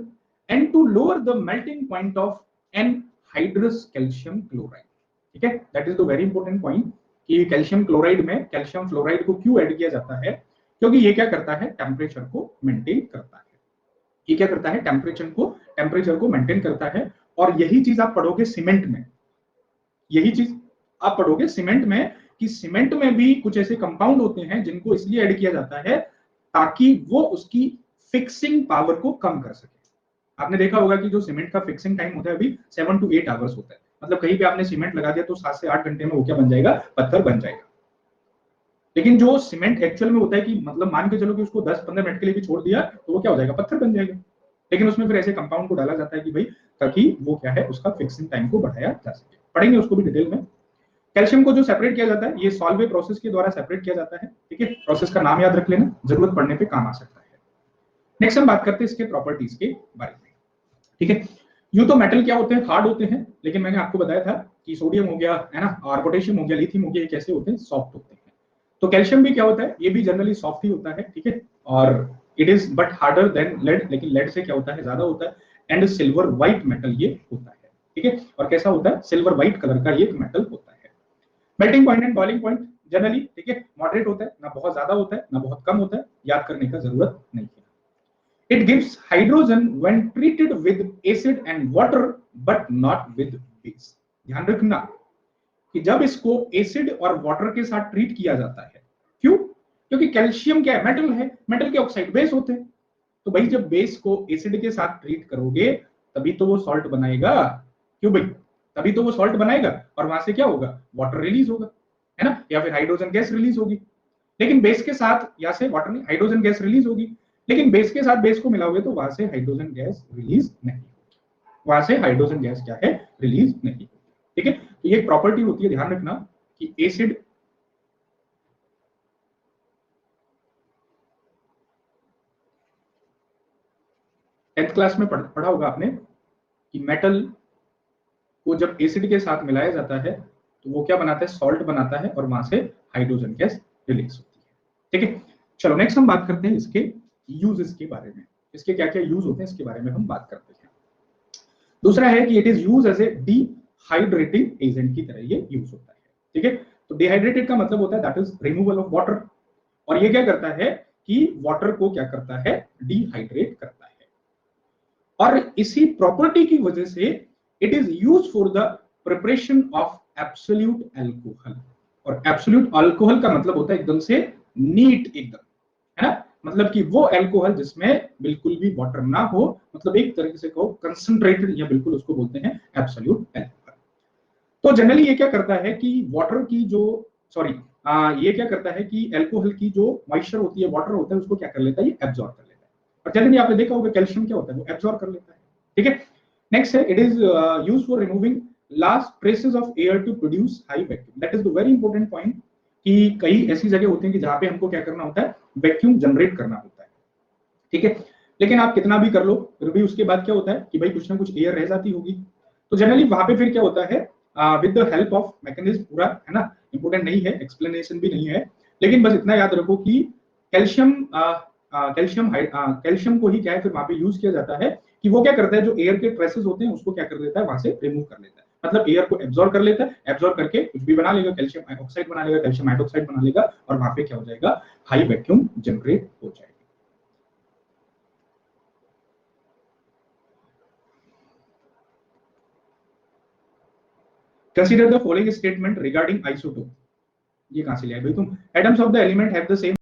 [SPEAKER 1] and to lower the melting point of anhydrous calcium chloride। ठीक है, that is the very important point कि कैल्शियम क्लोराइड में कैल्शियम फ्लोराइड को क्यों ऐड किया जाता है, क्योंकि ये क्या करता है, टेम्परेचर को मेंटेन करता है। ये क्या करता है, टेम्परेचर को मेंटेन करता है। और यही चीज आप पढ़ोगे सीमेंट में, यही चीज आप पढ़ोगे सीमेंट में, कि सीमेंट में भी कुछ ऐसे कंपाउंड होते हैं जिनको इसलिए ऐड किया जाता है ताकि वो उसकी फिक्सिंग पावर को कम कर सके। आपने देखा होगा कि जो सीमेंट का फिक्सिंग टाइम होता है अभी 7 to 8 आवर्स होता है, मतलब कहीं पे आपने सीमेंट लगा दिया तो 7 से 8 घंटे में वो क्या बन जाएगा, पत्थर बन जाएगा। लेकिन जो सीमेंट एक्चुअल में होता है कि मतलब मान के चलो कि उसको 10-15 मिनट के लिए भी छोड़ दिया तो वो क्या हो जाएगा, पत्थर बन जाएगा। लेकिन उसमें फिर ऐसे कंपाउंड को डाला जाता है कि भाई ताकि वो क्या है, उसका फिक्सिंग टाइम को बढ़ाया जा सके। पढ़ेंगे उसको भी डिटेल में। कैल्शियम को जो सेपरेट किया जाता है, ये सॉल्वे प्रोसेस के द्वारा सेपरेट किया जाता है। ठीक है, प्रोसेस का नाम याद रख लेना, जरूरत पड़ने पे काम आ सकता है। नेक्स्ट हम बात करते हैं इसके प्रॉपर्टीज के बारे में। ठीक है, यूं तो मेटल क्या होते हैं, हार्ड होते हैं, लेकिन मैंने आपको बताया था कि सोडियम हो गया है ना, और पोटेशियम हो गया, लिथियम हो गया, ये कैसे होते हैं, सॉफ्ट होते हैं। तो कैल्शियम भी क्या होता है, ये भी जनरली सॉफ्ट ही होता है। ठीक है, और it is but harder than lead, लेकिन लेड से क्या होता है, ज्यादा होता है। एंड सिल्वर व्हाइट मेटल ये होता है। ठीक है, और कैसा होता है, सिल्वर व्हाइट कलर का ये मेटल होता है। Melting point and boiling point generally ठीक है मॉडरेट होता है, ना बहुत ज्यादा होता है ना बहुत कम होता है, याद करने का जरूरत नहीं है। It gives hydrogen when treated with acid and water but not with base। ध्यान रखना कि जब इसको एसिड और वाटर के साथ ट्रीट किया जाता है, क्यों, क्योंकि कैल्शियम क्या है, मेटल है, मेटल के ऑक्साइड बेस होते हैं। तो भाई जब बेस को एसिड के साथ ट्रीट करोगे तभी तो वो सॉल्ट बनाएगा, क्यों भाई, तभी तो वो सॉल्ट बनाएगा, और वहां से क्या होगा, वाटर रिलीज होगा, है ना, या फिर हाइड्रोजन गैस रिलीज होगी। लेकिन बेस के साथ, या से वाटर नहीं, हाइड्रोजन गैस रिलीज होगी, लेकिन बेस के साथ बेस को मिलाओगे तो वहां से हाइड्रोजन गैस रिलीज नहीं होगी, वहां से हाइड्रोजन गैस क्या है, रिलीज नहीं होगी। ठीक है, तो ये प्रॉपर्टी होती है, ध्यान रखना कि एसिड टेंथ क्लास में पढ़ा होगा आपने कि मेटल को जब एसिड के साथ मिलाया जाता है तो वो क्या बनाता है, सॉल्ट बनाता है, और वहां से हाइड्रोजन गैस रिलीज होती है। ठीक है, चलो नेक्स्ट हम बात करते हैं इसके यूजेस के बारे में, इसके क्या क्या यूज होते हैं इसके बारे में हम बात करते हैं। दूसरा है कि it is use as a dehydrating agent की तरह ये यूज होता है। ठीक है, तो डिहाइड्रेटेड का मतलब होता है that is removal of water, और ये क्या करता है कि वाटर को क्या करता है, डिहाइड्रेट करता है। और इसी प्रॉपर्टी की वजह से it is use for the preparation of absolute alcohol. और एब्सोल्यूट अल्कोहल का मतलब होता है एकदम से नीट, एकदम, है ना, मतलब कि वो अल्कोहल जिसमें बिल्कुल भी वाटर ना हो, मतलब एक तरीके से कहो कंसंट्रेटेड, या बिल्कुल उसको बोलते हैं एब्सोल्यूट अल्कोहल। तो जनरली ये क्या करता है कि वाटर की जो, सॉरी, ये क्या करता है कि अल्कोहल की जो मॉइस्चर होती है, वाटर होता है, उसको क्या कर लेता है, ये एब्जॉर्ब कर लेता है। और जनरली आपने देखा होगा कैल्शियम क्या होता है, वो एब्जॉर्ब कर लेता है। ठीक है, नेक्स्ट है, it is used for removing last traces of air to produce high vacuum. That is the very important point कि कई ऐसी जगह होती है कि जहां पे हमको क्या करना होता है, वैक्यूम जनरेट करना होता है। ठीक है, लेकिन आप कितना भी कर लो फिर भी उसके बाद क्या होता है कि भाई कुछ ना कुछ एयर रह जाती होगी। तो जनरली वहां पे फिर क्या होता है, with the help of mechanism, पूरा है ना, इंपोर्टेंट नहीं है, एक्सप्लेनेशन भी नहीं है, लेकिन बस इतना याद रखो कि कैल्शियम कैल्शियम को ही क्या है फिर वहां पे यूज किया जाता है कि वो क्या करता है, जो एयर के ट्रेसेस होते हैं उसको क्या कर देता है, वहां से रिमूव कर लेता है, मतलब एयर को एब्जॉर्ब कर लेता है, एब्जॉर्ब करके कुछ भी बना लेगा, कैल्शियम ऑक्साइड बना लेगा, कैल्शियम हाइड्रोक्साइड बना लेगा, और वहां पे क्या हो जाएगा, हाई वैक्यूम जनरेट हो जाएगा। Consider the following statement regarding isotope। ये कहां से लिया भाई तुम, atoms of the element have the same